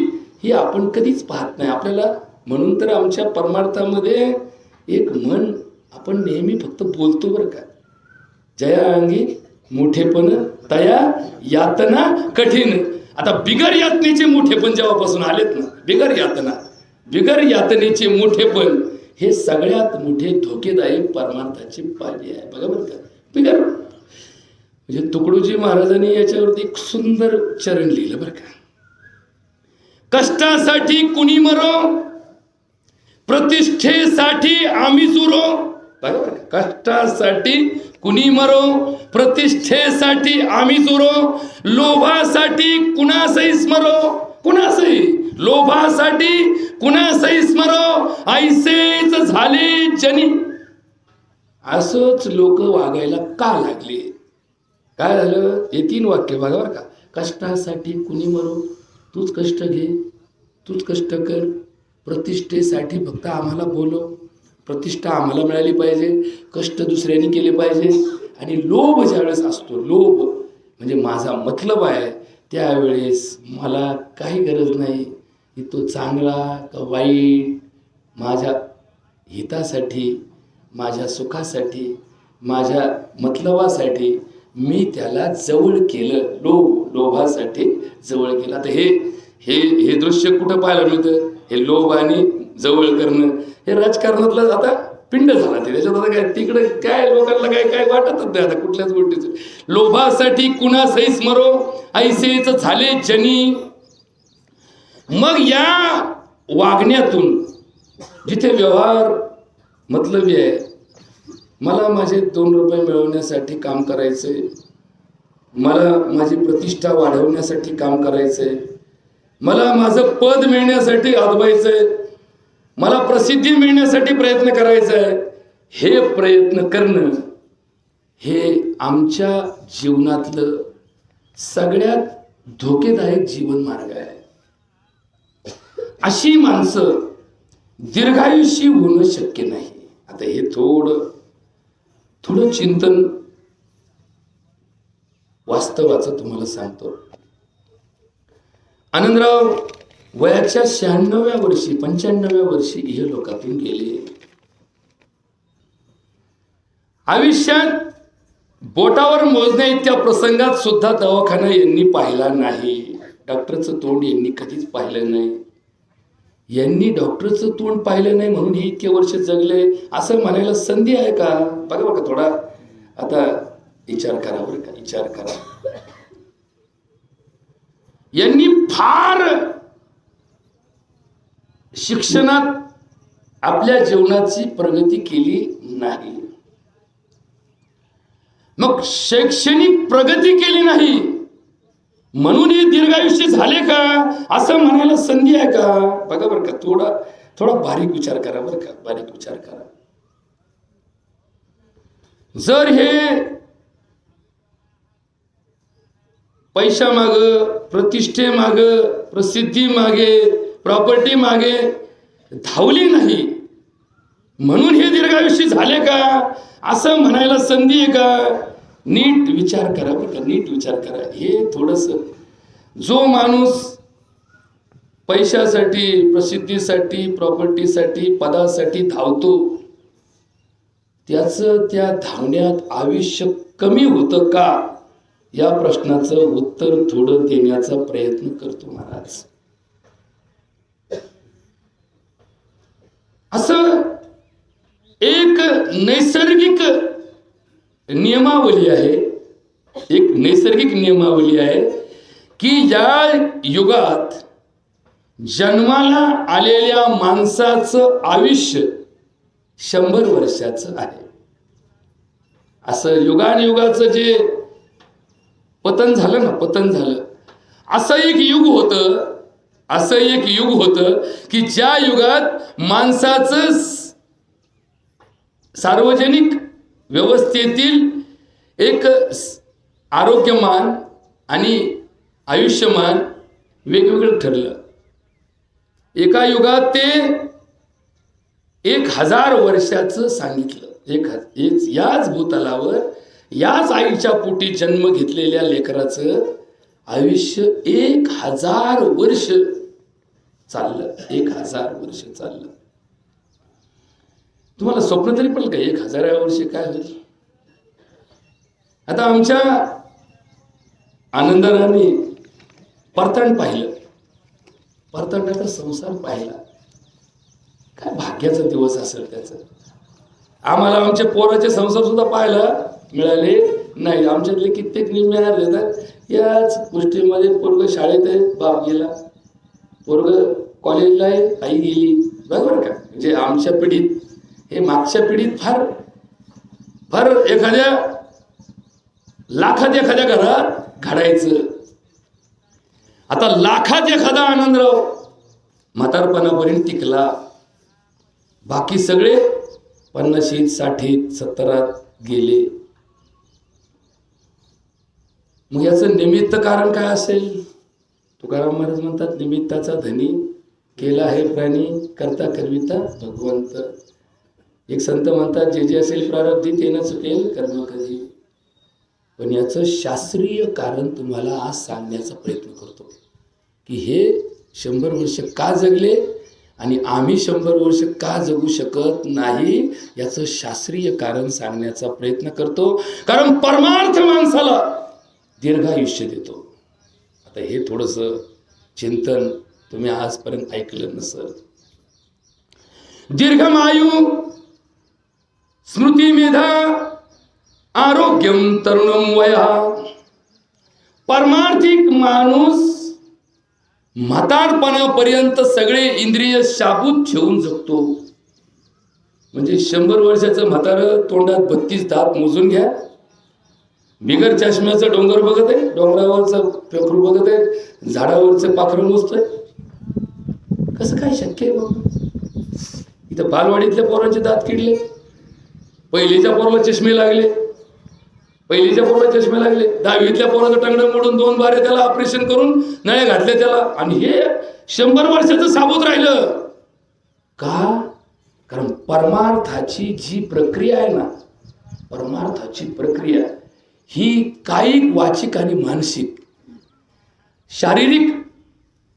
ही आपण कधीच पाहत नाही. आपल्याला म्हणून तर आमच्या परमार्थामध्ये एक मन आपण नेहमी फक्त बोलतो बरं का, जया अंगी मोठेपण तया यातना कठीण. आता बिगर यातनेचे मोठेपण जेव्हापासून आलेत ना, बिगर यातनेचे मोठेपण हे सगळ्यात मोठे धोकेदायक परमार्थाचे पायरी आहे. बघा बरं का, बिगर म्हणजे तुकडोजी महाराजांनी याच्यावरती एक सुंदर चरण लिहिलं बरं का. कष्टासाठी कुणी मरो, प्रतिष्ठेसाठी आम्ही चुरो. बघा बरं का, कष्टासाठी कुणी मरो, प्रतिष्ठेसाठी आम्ही चुरो, लोभासाठी कुणासही स्मरो, कुणासही, लोभासाठी कुणासही स्मरो, ऐसेच झाले जनी. असंच लोक वागायला का लागले, काय झालं, हे 3 वाक्य बघा बरं का. कष्टासाठी कुणी मरो, तूच कष्ट घे, तूच कष्ट कर. प्रतिष्ठेसाठी फक्त आम्हाला बोलव, प्रतिष्ठा आम्हाला मिळाली पाहिजे, कष्ट दुसऱ्यांनी केले पाहिजे. आणि लोभ ज्यावेळेस असतो, लोभ म्हणजे माझा मतलब आहे, त्यावेळेस मला काही गरज नाही की तो चांगला का वाईट, माझ्या हितासाठी, माझ्या सुखासाठी, माझ्या मतलबासाठी मी त्याला जवळ केलं, लोभासाठी जवळ केलं. आता हे दृश्य कुठं पाहायला मिळतं, हे लोभ आणि जवळ करणं हे राजकारणातलं आता पिंड झाला. ते त्याच्यात आता काय तिकडे काय लोकांना काय वाटतच नाही आता कुठल्याच गोष्टीचं. लोभासाठी कुणासही स्मरो, ऐसेच झाले जनी. मग या वागण्यातून जिथे व्यवहार मतलबी आहे, मला माझे 2 रुपये मिळवण्यासाठी काम करायचंय, मला माझी प्रतिष्ठा वाढवण्यासाठी काम करायचंय, मला माझं पद मिळण्यासाठी अदबायचंय, मला प्रसिद्धी मिळण्यासाठी प्रयत्न करायचा आहे, हे प्रयत्न करणं हे आमच्या जीवनातलं सगळ्यात धोकेदायक जीवन मार्ग आहे. अशी माणसं दीर्घायुषी होणं शक्य नाही. आता हे थोडं चिंतन वास्तवाचं तुम्हाला सांगतो. आनंदराव वयाच्या 96व्या वर्षी 95व्या वर्षी हे लोकातून गेले. आयुष्यात बोटावर मोजण्या इतक्या प्रसंगात सुद्धा दवाखाना यांनी पाहिला नाही, डॉक्टरचं तोंड यांनी कधीच पाहिलं नाही. यांनी डॉक्टरचं तोंड पाहिलं नाही म्हणून हे इतके वर्ष जगले असं म्हणायला संधी आहे का? बघा बघा, थोडा आता विचार करा बरं का, विचार करा. यांनी फार शिक्षणात आपल्या जीवनाची प्रगती केली नाही. मग शैक्षणिक प्रगती केली नाही म्हणून हे दीर्घायुष्य झाले का असं म्हणायला संधी आहे का? बघा बरं का, थोडा बारीक विचार करा बरं का, बारीक विचार करा. जर हे पैसा मागे, प्रतिष्ठे मागे, प्रसिद्धी मागे, प्रॉपर्टी मागे धावली नाही म्हणून हे दीर्घायुष्य झाले का असं म्हणायला संधी आहे का? नीट विचार करा बरं का, नीट विचार करा. हे थोडंसं, जो माणूस पैशासाठी, प्रसिद्धीसाठी, प्रॉपर्टीसाठी, पदासाठी धावतो त्याचं त्या धावण्यात आयुष्य कमी होतं का, या प्रश्नाचं उत्तर थोडं देण्याचा प्रयत्न करतो महाराज. असं एक नैसर्गिक नियमावली आहे, एक नैसर्गिक नियमावली आहे की या युगात जन्माला आलेल्या माणसाचं आयुष्य 100 वर्षाचं आहे. असं युगानुयुगाचं जे पतन झालं ना, पतन झालं, असं एक युग होतं, असं एक युग होतं की ज्या युगात माणसाचं सार्वजनिक व्यवस्थेतील एक आरोग्यमान आणि आयुष्यमान वेगवेगळं ठरलं. एका युगात ते 1000 वर्षाचं सांगितलं. याच भूतलावर याच आईच्या पोटी जन्म घेतलेल्या लेकराचं आयुष्य 1000 वर्ष चाललं. 1000 वर्ष चाललं. तुम्हाला स्वप्न तरी पडलं का 1000 वर्ष काय होईल? आता आमच्या आनंदाने परतण पाहिलं, परतंडाचा संसार पाहिला. काय भाग्याचा दिवस असेल त्याचं. आम्हाला आमच्या पोराचे संसार सुद्धा पाहायला मिळाले नाही. आमच्यातले कित्येक मिळाले तर याच गोष्टीमध्ये पोरग शाळेत आहे, बाप गेला, पोरग कॉलेजला आहे, आई गेली. बरोबर का? म्हणजे आमच्या पिढीत, हे मागच्या पिढीत फार फार एखाद्या लाखात एखाद्या घरात घडायचं. आता लाखात एखादा आनंदराव म्हातारपणापर्यंत टिकला, बाकी सगळे 50, 60, 70 गेले. मग याचं निमित्त कारण काय असेल? तुकाराम महाराज म्हणतात, निमित्ताचा धनी केला आहे प्राणी, करता करविता भगवंत. एक संत म्हणतात, जे जे असेल प्रारब्धी ते न चुकेल कर्म कधी. पण याचं शास्त्रीय कारण तुम्हाला आज सांगण्याचा प्रयत्न करतो की हे 100 वर्ष का जगले आणि आम्ही 100 वर्ष का जगू शकत नाही, याचं शास्त्रीय कारण सांगण्याचा प्रयत्न करतो. कारण परमार्थ माणसाला दीर्घायुष्य देतो. आता हे थोडंसं चिंतन तुम्ही आजपर्यंत ऐकलं नसेल. दीर्घमायू स्मृती मेधा आरोग्यम तरुणम वया. परमार्थिक माणूस म्हातारपणापर्यंत सगळे इंद्रिय शाबूत ठेवून जगतो. म्हणजे 100 वर्षाचं म्हातार तोंडात 32 दात मोजून घ्या, बिगर चष्म्याचं डोंगर बघत आहे, डोंगरावरचं पेखरू बघत आहे, झाडावरचं पाखरं मोजतोय. कसं काय शक्य आहे बाबा? इथं बालवाडीतल्या पोरांचे दात किडले, पहिलीच्या पोराला चष्मे लागले, पहिलीच्या पोराला चष्मे लागले, 10वीतल्या पोराचं टंगडं मोडून 2 बारे त्याला ऑपरेशन करून नळे घातले त्याला, आणि हे 100 वर्षाचं साबूत राहिलं का? कारण परमार्थाची जी प्रक्रिया आहे ना, परमार्थाची प्रक्रिया ही कायिक, वाचिक आणि मानसिक, शारीरिक,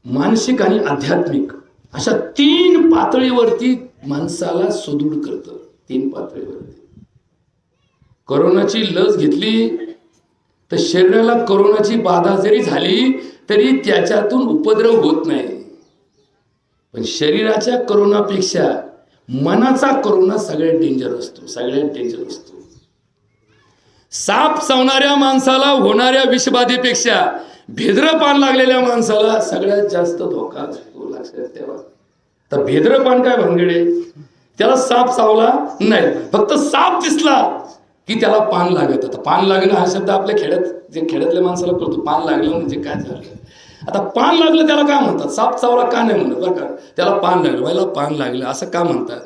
मानसिक आणि आध्यात्मिक अशा 3 पातळीवरती माणसाला सुदृढ करतं. 3 पातळीवरती. कोरोनाची लस घेतली तर शरीराला कोरोनाची बाधा जरी झाली तरी त्याच्यातून उपद्रव होत नाही. पण शरीराच्या कोरोनापेक्षा मनाचा कोरोना सगळ्यात डेंजर असतो, सगळ्यात डेंजर असतो. साप चावणाऱ्या माणसाला होणाऱ्या विषबाधेपेक्षा भेद्र पान लागलेल्या माणसाला सगळ्यात जास्त धोका असतो. लक्षात ठेवा. तर भेद्र पान काय भानगडे? त्याला साप चावला नाही, फक्त साप दिसला की त्याला पान लागत. आता पान लागणं हा शब्द आपल्या जे खेड्यातल्या माणसाला कळतो. पान लागलं म्हणजे काय झालं. आता पान लागलं त्याला काय म्हणतात? साप चावला का नाही म्हणत बरं का, त्याला पान लागलं, व्हायला पान लागलं असं का म्हणतात?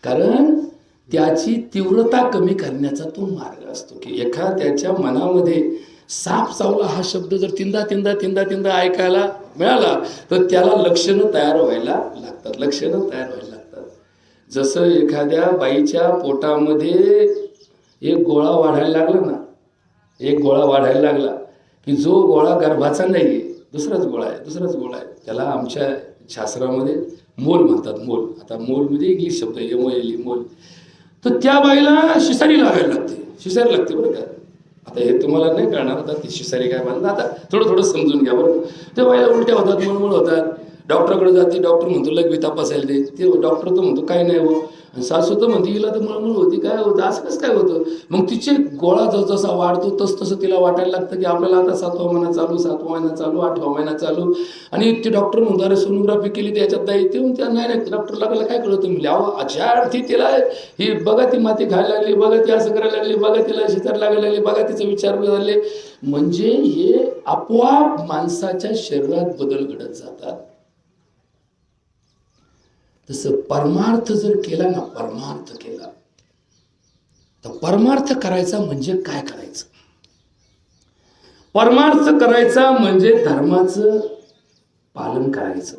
कारण त्याची तीव्रता कमी करण्याचा तो मार्ग असतो की एखाद्याच्या मनामध्ये साप चावला हा शब्द जर तीनदा ऐकायला मिळाला तर त्याला लक्षणं तयार व्हायला लागतात, लक्षणं तयार व्हायला लागतात. जसं एखाद्या बाईच्या पोटामध्ये एक गोळा वाढायला लागला ना, एक गोळा वाढायला लागला की जो गोळा गर्भाचा नाहीये, दुसराच गोळा आहे. त्याला आमच्या शास्त्रामध्ये मोल म्हणतात. मोल. आता मोल म्हणजे इंग्लिश शब्द आहे, मोल. तर त्या बाईला शिसारी लागायला लागते, शिसारी लागते बरं का. आता हे तुम्हाला नाही कळणार, आता ती शिसारी काय म्हणतात, आता थोडं समजून घ्या बरं. त्या बाईला उलट्या होतात, मळमळ होतात, डॉक्टरकडे जाते, डॉक्टर म्हणतो लघवी तपासायला दे, ते डॉक्टर तर म्हणतो काय नाही हो, आणि सासू तर म्हणते हिला तर मळमळ होती, काय होतं असं कसं काय होतं. मग तिचे गोळा जसा वाढतो तसं तिला वाटायला लागतं की आपल्याला आता 7वा महिना चालू, 7वा महिना चालू, 8वा महिना चालू. आणि ते डॉक्टर म्हणतो अरे सोनोग्राफी केली तर याच्यात नाही, ते म्हणते नाही डॉक्टर लागला काय कळतं म्हणजे अहो अशा अर्थी तिला ही बघा ती माती खायला लागली, बघा ती असं करायला लागली, बघा तिला शितार लागायला लागली, बघा तिचा विचार झाले. म्हणजे हे आपोआप माणसाच्या शरीरात बदल घडत जातात. तसं परमार्थ जर केला ना, परमार्थ केला तर परमार्थ करायचा म्हणजे काय करायचं. परमार्थ करायचा म्हणजे धर्माचं पालन करायचं.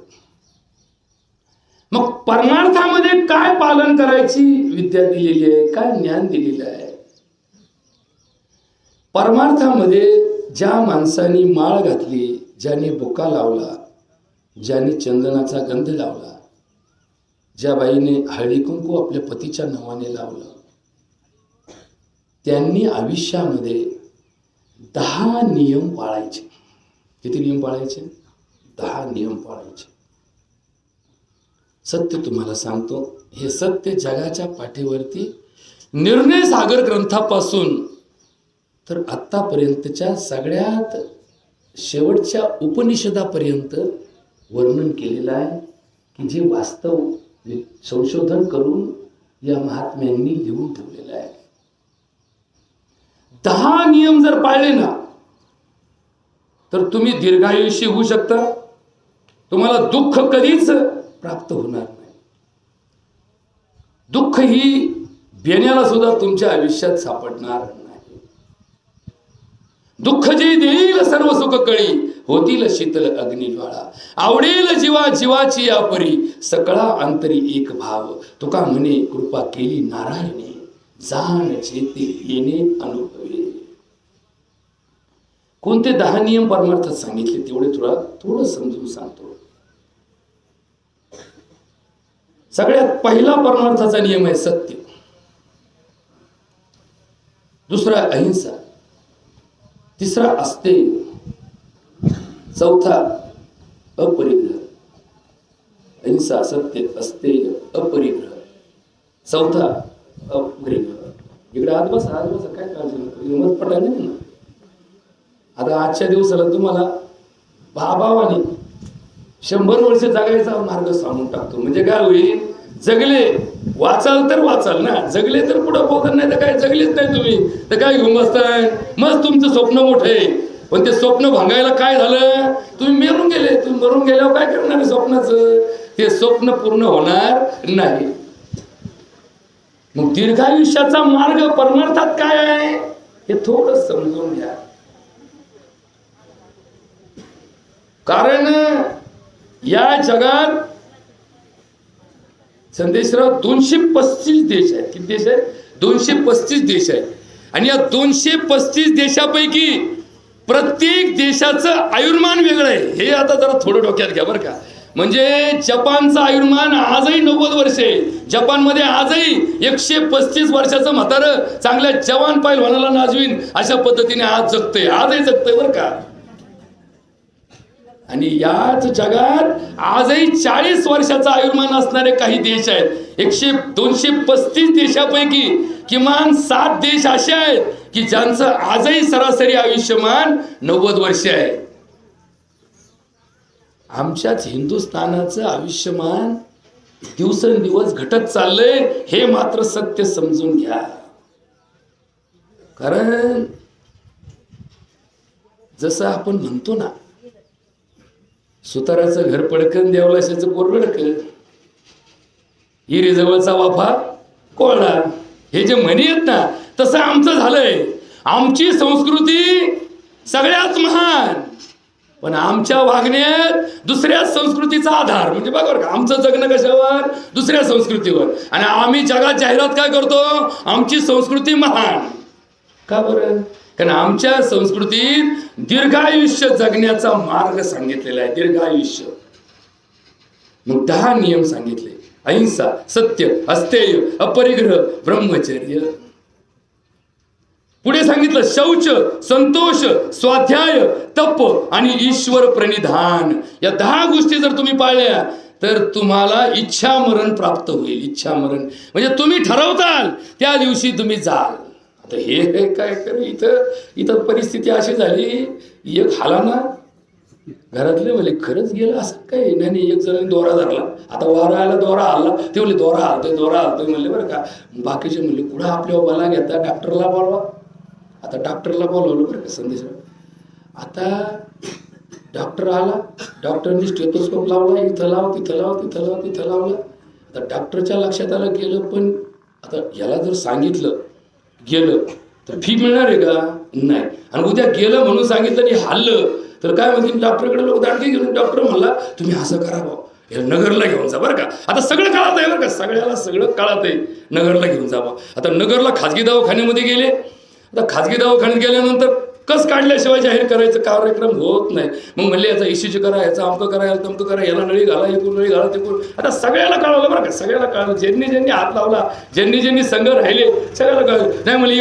मग परमार्थामध्ये काय पालन करायची विद्या दिलेली आहे, काय ज्ञान दिलेलं आहे. परमार्थामध्ये ज्या माणसाने माळ घातली, ज्याने बुका लावला, ज्याने चंदनाचा गंध लावला, ज्या बाईने हळदी कुंकू आपल्या पतीच्या नावाने लावलं, त्यांनी आयुष्यामध्ये 10 नियम पाळायचे. किती नियम पाळायचे? 10 नियम पाळायचे. सत्य तुम्हाला सांगतो, हे सत्य जगाच्या पाठीवरती निर्णय सागर ग्रंथापासून तर आत्तापर्यंतच्या सगळ्यात शेवटच्या उपनिषदापर्यंत वर्णन केलेलं आहे, की जे वास्तव संशोधन करून या महात्म्यांनी लिहून ठेवलेलं आहे. 10 नियम जर पाळले ना तर तुम्ही दीर्घायुष्य होऊ शकता, तुम्हाला दुःख कधीच प्राप्त होणार नाही. दुःख ही बेण्याला सुद्धा तुमच्या आयुष्यात सापडणार नाही. दुःख जे देईल सर्व सुख कळी, होतील शीतल अग्निज्वाळा, आवडेल जीवा जीवाची या परी, सकळा अंतरी एक भाव, तुका म्हणे कृपा केली नारायणे, जाण चेते येणे अनुभवे. कोणते 10 नियम परमार्थात सांगितले तेवढे थोडं समजून सांगतो. सगळ्यात पहिला परमार्थाचा नियम आहे सत्य, दुसरा अहिंसा, तिसरा अस्तेय, चौथा अपरिग्रह. अहिंसा, सत्य, अस्तेय, अपरिग्रह, चौथा अपरिग्रह. इकडे आज बसा काय काळजी नको, मत पटायला नाही ना. आता आजच्या दिवसाला तुम्हाला भावाने 100 वर्ष जगायचा मार्ग सांगून टाकतो. म्हणजे काय होईल, जगले वाचाल तर वाचाल ना, जगले तर पुढं पोकत नाही तर काय, जगलेच नाही तुम्ही तर काय घेऊन बसताय. मग तुमचं स्वप्न मोठं आहे, पण ते स्वप्न भांगायला काय झालं, तुम्ही मेरून गेले. तुम्ही मरून गेल्यावर काय करणार आहे स्वप्नाचं, ते स्वप्न पूर्ण होणार नाही. मग दीर्घायुष्याचा मार्ग परमार्थात काय आहे हे थोडं समजून घ्या. कारण या जगात संदेशराव 235 देश आहेत. किती देश आहेत? 235 देश आहेत. आणि या 235 देशापैकी प्रत्येक देशाचं आयुर्मान वेगळं आहे. हे आता जरा थोडं डोक्यात घ्या बरं का. म्हणजे जपानचं आयुर्मान आजही 90 वर्ष आहे. जपानमध्ये आजही 135 वर्षाचं म्हातारं चांगल्या जवान पैलवानाला नाचवीन अशा पद्धतीने आज जगतंय, आजही जगतंय बरं का. आणि याच जगात आजही 40 वर्षाचा आयुर्मान असणारे काही देश आहेत. 235 देशापैकी किमान 7 देश असे आहेत की ज्यांचं आजही सरासरी आयुष्यमान 90 वर्ष आहे. आमच्याच हिंदुस्थानाचं आयुष्यमान दिवसेंदिवस घटत चाललंय, हे मात्र सत्य समजून घ्या. कारण जसं आपण म्हणतो ना, सुताराचं घर पडकन देवलाशाचं पोर रडकन, हिरेजवळचा वाफा कोळा, हे जे म्हणी आहेत ना, तसं आमचं झालंय. आमची संस्कृती सगळ्यात महान, पण आमच्या वागण्यात दुसऱ्या संस्कृतीचा आधार. म्हणजे बघा बरं का, आमचं जगणं कशावर, दुसऱ्या संस्कृतीवर. आणि आम्ही जगात जाहिरात काय करतो, आमची संस्कृती महान. का बरं? कारण आमच्या संस्कृतीत दीर्घायुष्य जगण्याचा मार्ग सांगितलेला आहे. दीर्घायुष्य. मग 10 नियम सांगितले. अहिंसा, सत्य, अस्तेय, अपरिग्रह, ब्रह्मचर्य. पुढे सांगितलं शौच, संतोष, स्वाध्याय, तप आणि ईश्वर प्रणिधान. या 10 गोष्टी जर तुम्ही पाळल्या तर तुम्हाला इच्छा मरण प्राप्त होईल. इच्छा मरण म्हणजे तुम्ही ठरवताल त्या दिवशी तुम्ही जाल. आता हे काय कर, इथं परिस्थिती अशी झाली, एक हाला ना घरातले म्हणले खरंच गेलं असं काही नाही. एक जण दोरा धरला, आता वारा आला दोरा हल्ला, ते म्हणले दोरा हलतोय म्हणले बरं का. बाकीचे म्हणले कुठं आपल्या बला घेता, डॉक्टरला बोलवा. आता डॉक्टरला बोलवलं बरं का संदेश. आता डॉक्टर आला, डॉक्टरनी स्टेथोस्कोप लावला, इथं लाव तिथं लावला. आता डॉक्टरच्या लक्षात आलं गेलं, पण आता याला जर सांगितलं गेलं तर फी मिळणार आहे का? नाही. आणि उद्या गेलं म्हणून सांगितलं आणि हल्लं तर काय म्हणतील, डॉक्टरकडे लोक दांडके घेऊन. डॉक्टर म्हणला तुम्ही असं करा भाऊ, याला नगरला घेऊन जा बरं का. आता सगळं कळत आहे बरं का, सगळ्याला सगळं कळत आहे, नगरला घेऊन जा. आता नगरला खाजगी दवाखान्यामध्ये गेले. आता खाजगी दवाखान्यात गेल्यानंतर कस काढल्याशिवाय जाहीर करायचं कार्यक्रम होत नाही. मग म्हणले याचा ECG करा, याचा अमकं करा, याला तमकं करा, याला नळी घाला, एकूण नळी घाला, तिकून. आता सगळ्याला कळवलं बरं का, सगळ्याला कळलं. ज्यांनी हात लावला, ज्यांनी संघ राहिले सगळ्याला कळलं. नाही म्हणले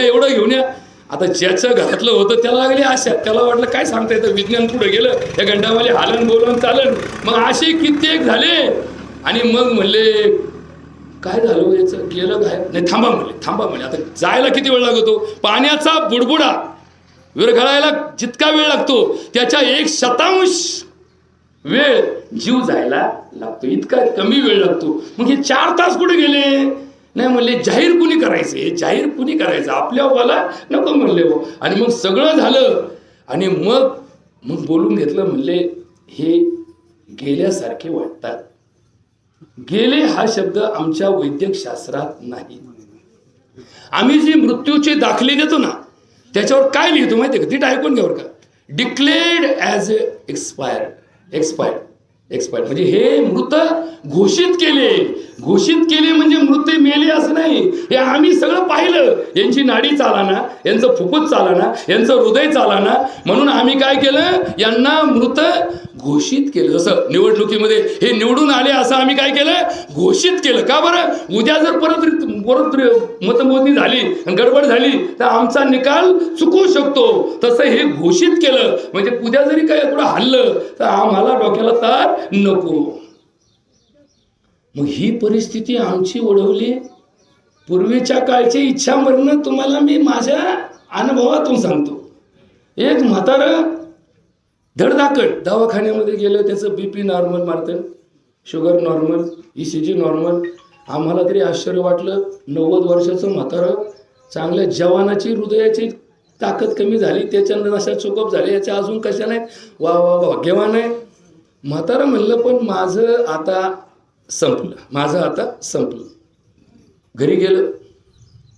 एवढं घेऊन या. आता ज्याचं घरातलं होतं त्याला लागली आशा, त्याला वाटलं काय सांगता येतं, विज्ञान पुढे गेलं, या गंडामध्ये हालन बोलून चालन. मग असे कित्येक झाले. आणि मग म्हणले काय झालं याचं, गेलं काय नाही, थांबा म्हणले. आता जायला किती वेळ लागतो, पाण्याचा बुडबुडा विरघळायला जितका वेळ लागतो त्याच्या 1/100 वेळ जीव जायला लागतो, इतका कमी वेळ लागतो. मग हे 4 तास कुठे गेले? नाही म्हणले जाहीर कुणी करायचं, आपल्या वाला नको म्हणले हो. आणि मग सगळं झालं आणि मग बोलून घेतलं. म्हणले हे गेल्यासारखे वाटतात. गेले हा शब्द आमच्या वैद्यक शास्त्रात नाही. आम्ही जी मृत्यूचे दाखले देतो ना त्याच्यावर काय लिहितो माहिती आहे का? नीट ऐकून घ्या बरं का. डिक्लेअर्ड ॲज एक्सपायर्ड म्हणजे हे मृत घोषित केले म्हणजे मृत मेले असं नाही. हे आम्ही सगळं पाहिलं. यांची नाडी चालाना, यांचं फुफ्फुस चालाना, यांचं हृदय चालाना, म्हणून आम्ही काय केलं, यांना मृत घोषित केलं. जसं निवडणुकीमध्ये हे निवडून आले असं आम्ही काय केलं, घोषित केलं. का बरं? उद्या जर परत मतमोजणी झाली, गडबड झाली तर आमचा निकाल चुकू शकतो. तसं हे घोषित केलं म्हणजे उद्या जरी काय थोडं हल्लं तर आम्हाला डोक्याला तार नको. मग ही परिस्थिती आमची ओढवली. पूर्वीच्या काळची इच्छा मरण तुम्हाला मी माझ्या अनुभवातून सांगतो. एक म्हातारं धडधाकट दवाखान्यामध्ये गेलं, त्याचं BP नॉर्मल मारतं, शुगर नॉर्मल, ECG नॉर्मल. आम्हाला तरी आश्चर्य वाटलं. 90 वर्षाचं म्हातारं, चांगल्या जवानाची हृदयाची ताकद कमी झाली, त्याच्यानंतर अशा चोकअप झाले, याच्या अजून कशा नाहीत. वा भाग्यवान आहे म्हातारं. म्हणलं पण माझं आता संपलं. घरी गेलं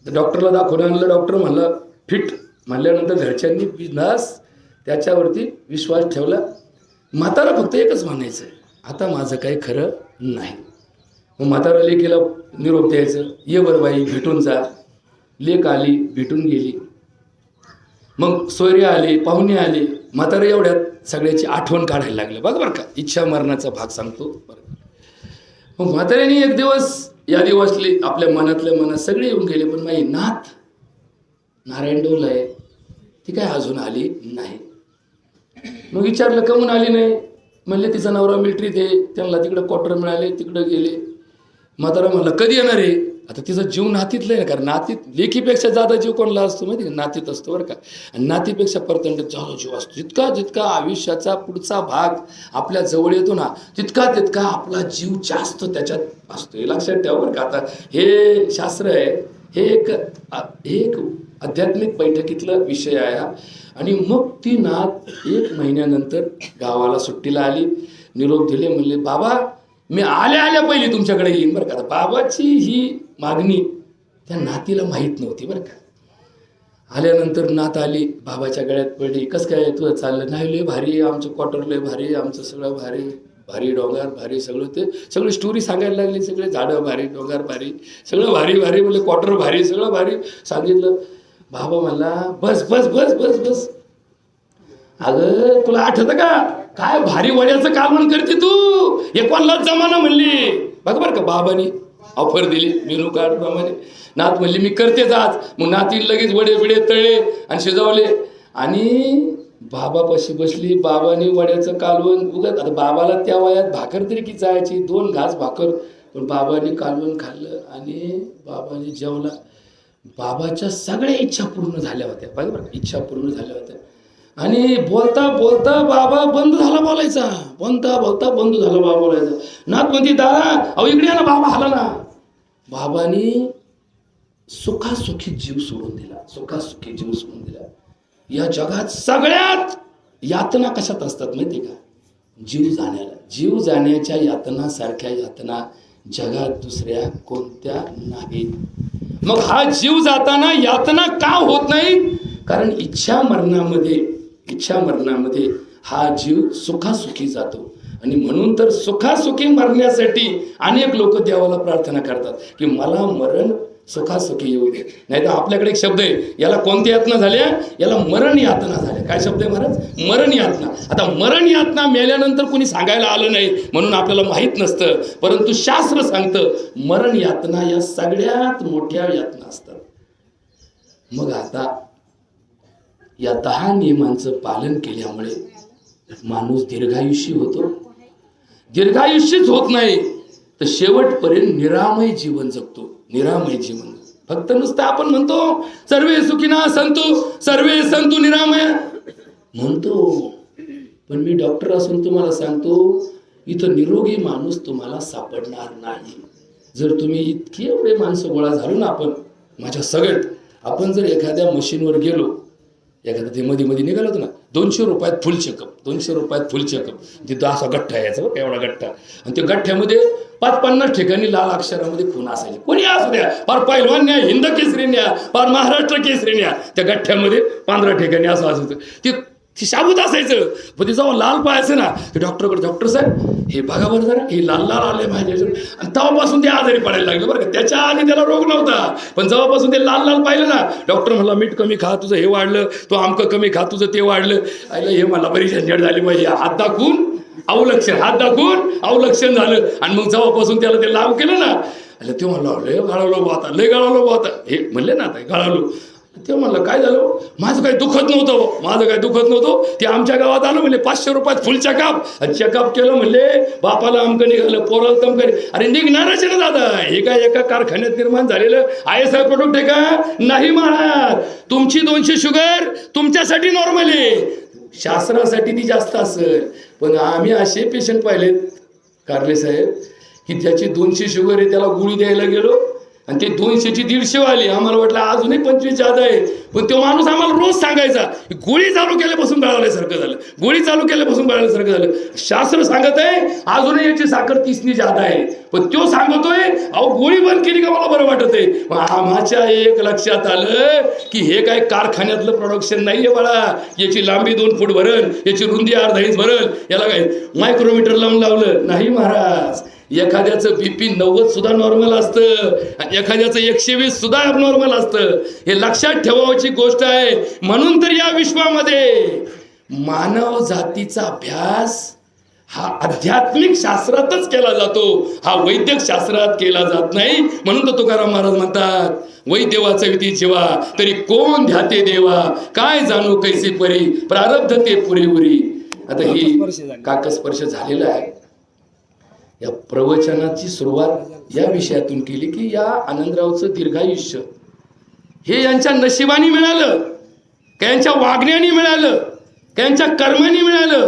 तर डॉक्टरला दाखवून आणलं. डॉक्टर म्हणला फिट. म्हणल्यानंतर घरच्यांनी बिनधास्त त्याच्यावरती विश्वास ठेवला. म्हातारा फक्त एकच म्हणायचं, आता माझं काही खरं नाही. मग म्हातारा लेकीला निरोप द्यायचं, ये बरं बाई भेटून जा. लेक आली, भेटून गेली. मग सोयरे आले, पाहुणे आले. म्हातारा एवढ्यात सगळ्याची आठवण काढायला लागलं. बरं का, इच्छा मरणाचा भाग सांगतो बरं. मग म्हाताऱ्याने एक दिवस यादी वाचली, आपल्या मनात सगळे येऊन गेले, पण माझी नात नारायण डोल आहे ती काय अजून आली नाही. मग विचारलं कमून आली नाही? म्हणले तिचा नवरा मिलिटरीत आहे, त्यांना तिकडे क्वार्टर मिळाले, तिकडे गेले. म्हातारा म्हणलं कधी येणार आहे? आता तिचा जीव नातीतला आहे ना, कारण नातीत लेखीपेक्षा जादा जीव कोणला असतो माहिती का? नातीत असतो बरं का. आणि नातीपेक्षा प्रचंड जादा जीव असतो. जितका आयुष्याचा पुढचा भाग आपल्या जवळ येतो ना तितका आपला जीव जास्त त्याच्यात असतो. हे लक्षात ठेवा बरं का. आता हे शास्त्र आहे, हे एक आध्यात्मिक बैठकीतला विषय आहे. आणि मग ती नात 1 महिन्यानंतर गावाला सुट्टीला आली. निरोप दिले. म्हणले बाबा मी आल्या पहिली तुमच्याकडे येईन बरं का. बाबाची ही मागणी त्या नातीला माहीत नव्हती बरं का. आल्यानंतर नात आली, बाबाच्या गळ्यात पडली. कसं काय तुझं चाललं? नाही लय भारी, आमचं क्वार्टर लय भारी, आमचं सगळं भारी डोंगर भारी, सगळं स्टोरी सांगायला लागली. सगळे झाडं भारी, डोंगर भारी, सगळं भारी म्हणजे क्वार्टर भारी, सगळं भारी सांगितलं. बाबा म्हणला बस. अगं तुला आठवतं का काय भारी वड्याचं कालवण करते तू? हे कोणलाच जमाना म्हणली बघा बरं का, बाबांनी ऑफर दिली मेनू कार्ड प्रमाणे. नात म्हणली मी करतेच आज. मग नातीने लगेच वडे बिडे तळले आणि शिजवले आणि बाबापाशी बसली. बाबाने वड्याचं कालवण उगत, आता बाबाला त्या वयात भाकर तरी की जायची, 2 घास भाकर, पण बाबाने कालवण खाल्लं आणि बाबाने जेवला. बाबाच्या सगळ्या इच्छा पूर्ण झाल्या होत्या. बघा बरं, इच्छा पूर्ण झाल्या होत्या. आणि बोलता बोलता बाबा बंद झाला बोलायचा, बोलता बोलता बंद झाला बाबा बोलायचा. नात म्हणते दादा अहो इकडे ना, बाबा आला ना. बाबानी सुखासुखी जीव सोडून दिला, सुखासुखी जीव सोडून दिला. या जगात सगळ्यात यातना कशात असतात माहिती का? जीव जाण्याला. जीव जाण्याच्या यातना सारख्या यातना जगात दुसऱ्या कोणत्या नाहीत. मग हा जीव जाताना यातना का होत नाही? कारण इच्छा मरणामध्ये हा जीव सुखासुखी जातो. आणि म्हणून तर सुखासुखी मरण्यासाठी अनेक लोक देवाला प्रार्थना करतात की मला मरण सुखासुखी येऊ दे. नाही तर आपल्याकडे एक शब्द आहे, याला कोणत्या यातना झाल्या? याला मरण यातना झाल्या. काय शब्द आहे महाराज? मरण यातना. आता मरण यातना मेल्यानंतर कोणी सांगायला आलं नाही म्हणून आपल्याला माहीत नसतं, परंतु शास्त्र सांगतं मरण यातना या सगळ्यात मोठ्या यातना असतात. मग आता या 10 नियमांचं पालन केल्यामुळे माणूस दीर्घायुष्य होतो. दीर्घायुष्यच होत नाही तर शेवटपर्यंत निरामय जीवन जगतो. निरामय जीवन. फक्त नुसतं आपण म्हणतो सर्वे सुखिना संतु, सर्वे संतु निरामय म्हणतो, पण मी डॉक्टर असून तुम्हाला सांगतो इथं निरोगी माणूस तुम्हाला सापडणार नाही. जर तुम्ही इतके एवढे माणसं गोळा झालो ना, माझ्या सगळ्यात आपण जर एखाद्या मशीनवर गेलो, एखादं ते मध्ये निघालं होतं ना, 200 रुपयात फुल चेकअप, 200 रुपयात फुल चेकअप. तिथं असा गठ्ठा यायचा बघ, एवढा गठ्ठा, आणि त्या गठ्ठ्यामध्ये 5-50 ठिकाणी लाल अक्षरामध्ये खून असायचे. कोणी असू द्या, फार पैलवान न्या, हिंद केसरी न्या, फार महाराष्ट्र केसरी न्या, त्या गठ्ठ्यामध्ये 15 ठिकाणी असं असायचं. ते शाबूत असायचं. पण ते जेव्हा लाल पाहायचं ना, ते डॉक्टरकडे, डॉक्टर साहेब हे बघा बरं जरा, हे लाल आले माझ्या. आणि तेव्हापासून ते आजारी पडायला लागलं बरं का. त्याच्या आधी त्याला रोग नव्हता, पण जेव्हापासून ते लाल पाहिलं ना, डॉक्टर म्हणला मीठ कमी खा, तुझं हे वाढलं, तो आमकं कमी खा, तुझं ते वाढलं. आयला हे मला बरी झंझट झाली माझी. हात दाखवून अवलक्षण झालं. आणि मग जेव्हापासून त्याला ते लाभ केलं ना, अरे ते म्हणलं लय गाळवलं बो लय गाळवलं बो हे म्हणले ना, आता गाळवलं. ते म्हणलं काय झालं? माझं काही दुखत नव्हतं. ते आमच्या गावात आलं म्हणले 500 रुपयात फुल चेकअप केलं. म्हणले बापाला आमकं निघालं, पोराला तमकं. अरे निघणारच ना दादा, हे काय एका कारखान्यात निर्माण झालेलं ISI प्रोडक्ट आहे का? नाही महाराज, तुमची 200 शुगर तुमच्यासाठी नॉर्मल आहे, शास्त्रासाठी ती जास्त असेल. पण आम्ही असे पेशंट पाहिलेत कारले साहेब की त्याची 200 शुगर आहे, त्याला गोळी द्यायला गेलो आणि ते 200ची 150 आली. आम्हाला वाटलं अजूनही 25 जादा आहे. पण तो माणूस आम्हाला रोज सांगायचा गोळी चालू केल्यापासून बळाल्यासारखं झालं. शास्त्र सांगत आहे अजूनही याची साखर 30 जादा आहे, पण तो सांगतोय अहो गोळी बंद केली का मला बरं वाटत आहे. आम्हाच्या एक लक्षात आलं की हे काय कारखान्यातलं प्रोडक्शन नाहीये बाळा. याची लांबी 2 फूट भरल, याची रुंदी अर्धा इंच भरल, याला काय मायक्रोमीटर लावलं नाही महाराज. एखाद्याचं BP 90 सुद्धा नॉर्मल असतं आणि एखाद्याचं 120 सुद्धा नॉर्मल असतं. हे लक्षात ठेवायची गोष्ट आहे. म्हणून तर या विश्वामध्ये मानव जातीचा अभ्यास हा आध्यात्मिक शास्त्रातच केला जातो, हा वैद्यक शास्त्रात केला जात नाही. म्हणून तर तुकाराम महाराज म्हणतात वैद्यवाचा विधी जेवा तरी कोण ध्याते देवा, काय जाणू कैसे परी प्रारब्ध ते पुरेपुरी. आता ही काकस्पर्श झालेला आहे. या प्रवचनाची सुरुवात या विषयातून केली की या आनंदरावचं दीर्घायुष्य हे यांच्या नशिबाने मिळालं का, यांच्या वागण्याने मिळालं का, यांच्या कर्माने मिळालं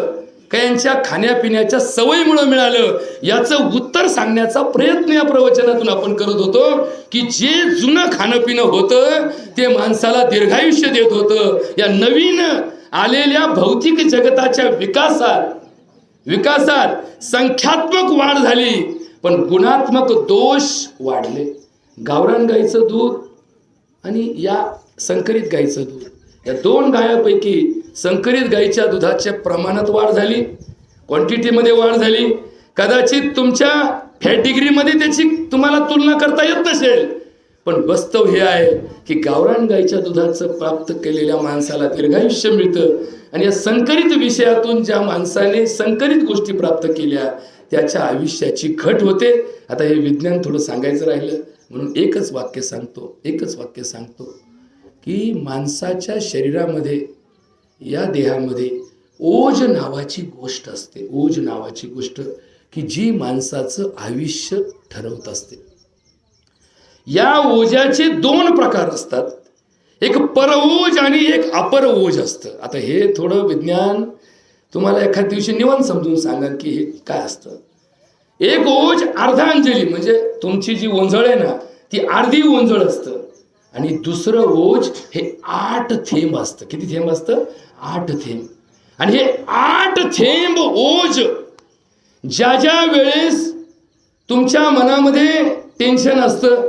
का, यांच्या खाण्यापिण्याच्या सवयीमुळे मिळालं, याचं उत्तर सांगण्याचा प्रयत्न या प्रवचनातून आपण करत होतो. की जे जुनं खाणं पिणं होतं ते माणसाला दीर्घायुष्य देत होतं. या नवीन आलेल्या भौतिक जगताच्या विकासात संख्यात्मक वाढ झाली, पण गुणात्मक दोष वाढले. गावरान गाईचं दूध आणि या संकरित गाईचं दूध, या 2 गायापैकी संकरित गाईच्या दुधाच्या प्रमाणात वाढ झाली, क्वांटिटीमध्ये वाढ झाली. कदाचित तुमच्या फॅट डिग्रीमध्ये त्याची तुम्हाला तुलना करता येत नसेल, पण वास्तव हे आहे की गावरान गाईच्या दुधाचं प्राप्त केलेल्या माणसाला दीर्घायुष्य मिळतं. आणि या संकरित विषयातून ज्या माणसाने संकरित गोष्टी प्राप्त केल्या त्याच्या आयुष्याची घट होते. आता हे विज्ञान थोडं सांगायचं राहिलं म्हणून एकच वाक्य सांगतो की माणसाच्या शरीरामध्ये, या देहामध्ये ओज नावाची गोष्ट असते. ओज नावाची गोष्ट की जी माणसाचं आयुष्य ठरवत असते. या ओजाचे 2 प्रकार असतात. एक परओज आणि एक अपर ओज असतं. आता हे थोडं विज्ञान तुम्हाला एखाद दिवशी निवांत समजून सांगा की हे काय असतं. एक ओज अर्धांजली म्हणजे तुमची जी ओंजळ आहे ना ती अर्धी ओंजळ असतं. आणि दुसरं ओज हे 8 थेंब असतं. किती थेंब असतं? 8 थेंब. आणि हे 8 थेंब ओज ज्या वेळेस तुमच्या मनामध्ये टेन्शन असतं,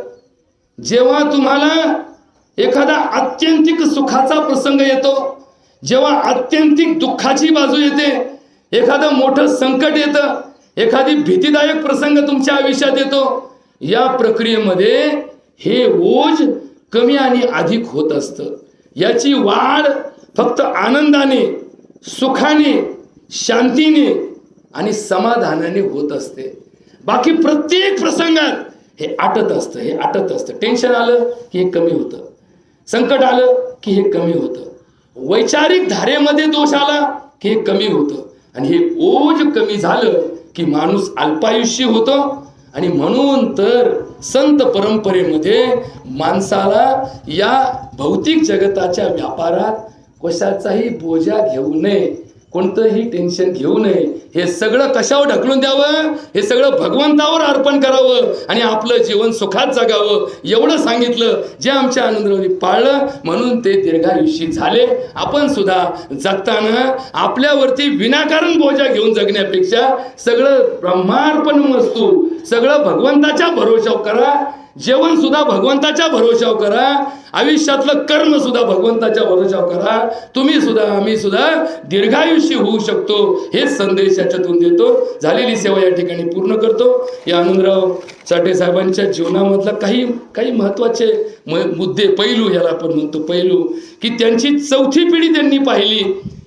जेव्हा तुम्हाला एखादा आत्यंतिक सुखाचा प्रसंग येतो, जेव्हा आत्यंतिक दुःखाची बाजू येते, एखादं मोठं संकट येतं, एखादी भीतीदायक प्रसंग तुमच्या आयुष्यात येतो, या प्रक्रियेमध्ये हे ओज कमी आणि अधिक होत असतं. याची वाढ फक्त आनंदाने, सुखाने, शांतीने आणि समाधानाने होत असते. बाकी प्रत्येक प्रसंगात हे आटत असतं. टेन्शन आलं की हे कमी होतं, संकट आलं की हे कमी होतं, वैचारिक धारेमध्ये दोष आला की हे कमी होतं. आणि हे ओज कमी झालं की माणूस अल्पायुष्य होतो. आणि म्हणून तर संत परंपरेमध्ये माणसाला या भौतिक जगताच्या व्यापारात कशाचाही बोजा घेऊ नये, कोणतंही टेन्शन घेऊ नये. हे सगळं कशावर ढकलून द्यावं? हे सगळं भगवंतावर अर्पण करावं आणि आपलं जीवन सुखात जगावं, एवढं सांगितलं. जे आमच्या आनंदरावनी पाळलं म्हणून ते दीर्घायुषी झाले. आपण सुद्धा जगताना आपल्यावरती विनाकारण बोजा घेऊन जगण्यापेक्षा सगळं ब्रह्मार्पण वस्तू, सगळं भगवंताच्या भरोशावर करा. जेवण सुद्धा भगवंताच्या भरोशावर करा. आयुष्यातलं कर्म सुद्धा भगवंताच्या भरोशावर करा. तुम्ही सुद्धा, आम्ही सुद्धा दीर्घायुष्य होऊ शकतो, हेच संदेश याच्यातून देतो. झालेली सेवा या ठिकाणी पूर्ण करतो. या आनंदराव साठे साहेबांच्या जीवनामधला काही महत्वाचे मुद्दे, पैलू याला आपण म्हणतो, पैलू की त्यांची 4थी पिढी त्यांनी पाहिली.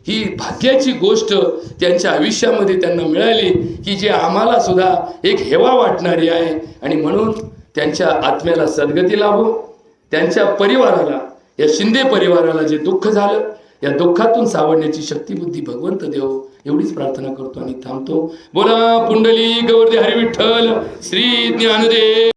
ही भाग्याची गोष्ट त्यांच्या आयुष्यामध्ये त्यांना मिळाली की जे आम्हाला सुद्धा एक हेवा वाटणारी आहे. आणि म्हणून त्यांच्या आत्म्याला सद्गती लाभो. त्यांच्या परिवाराला, या शिंदे परिवाराला जे दुःख झालं, या दुःखातून सावरण्याची शक्ती बुद्धी भगवंत देव, एवढीच प्रार्थना करतो आणि थांबतो. बोला पुंडलिक गौरदे हरी विठ्ठल श्री ज्ञानदेव.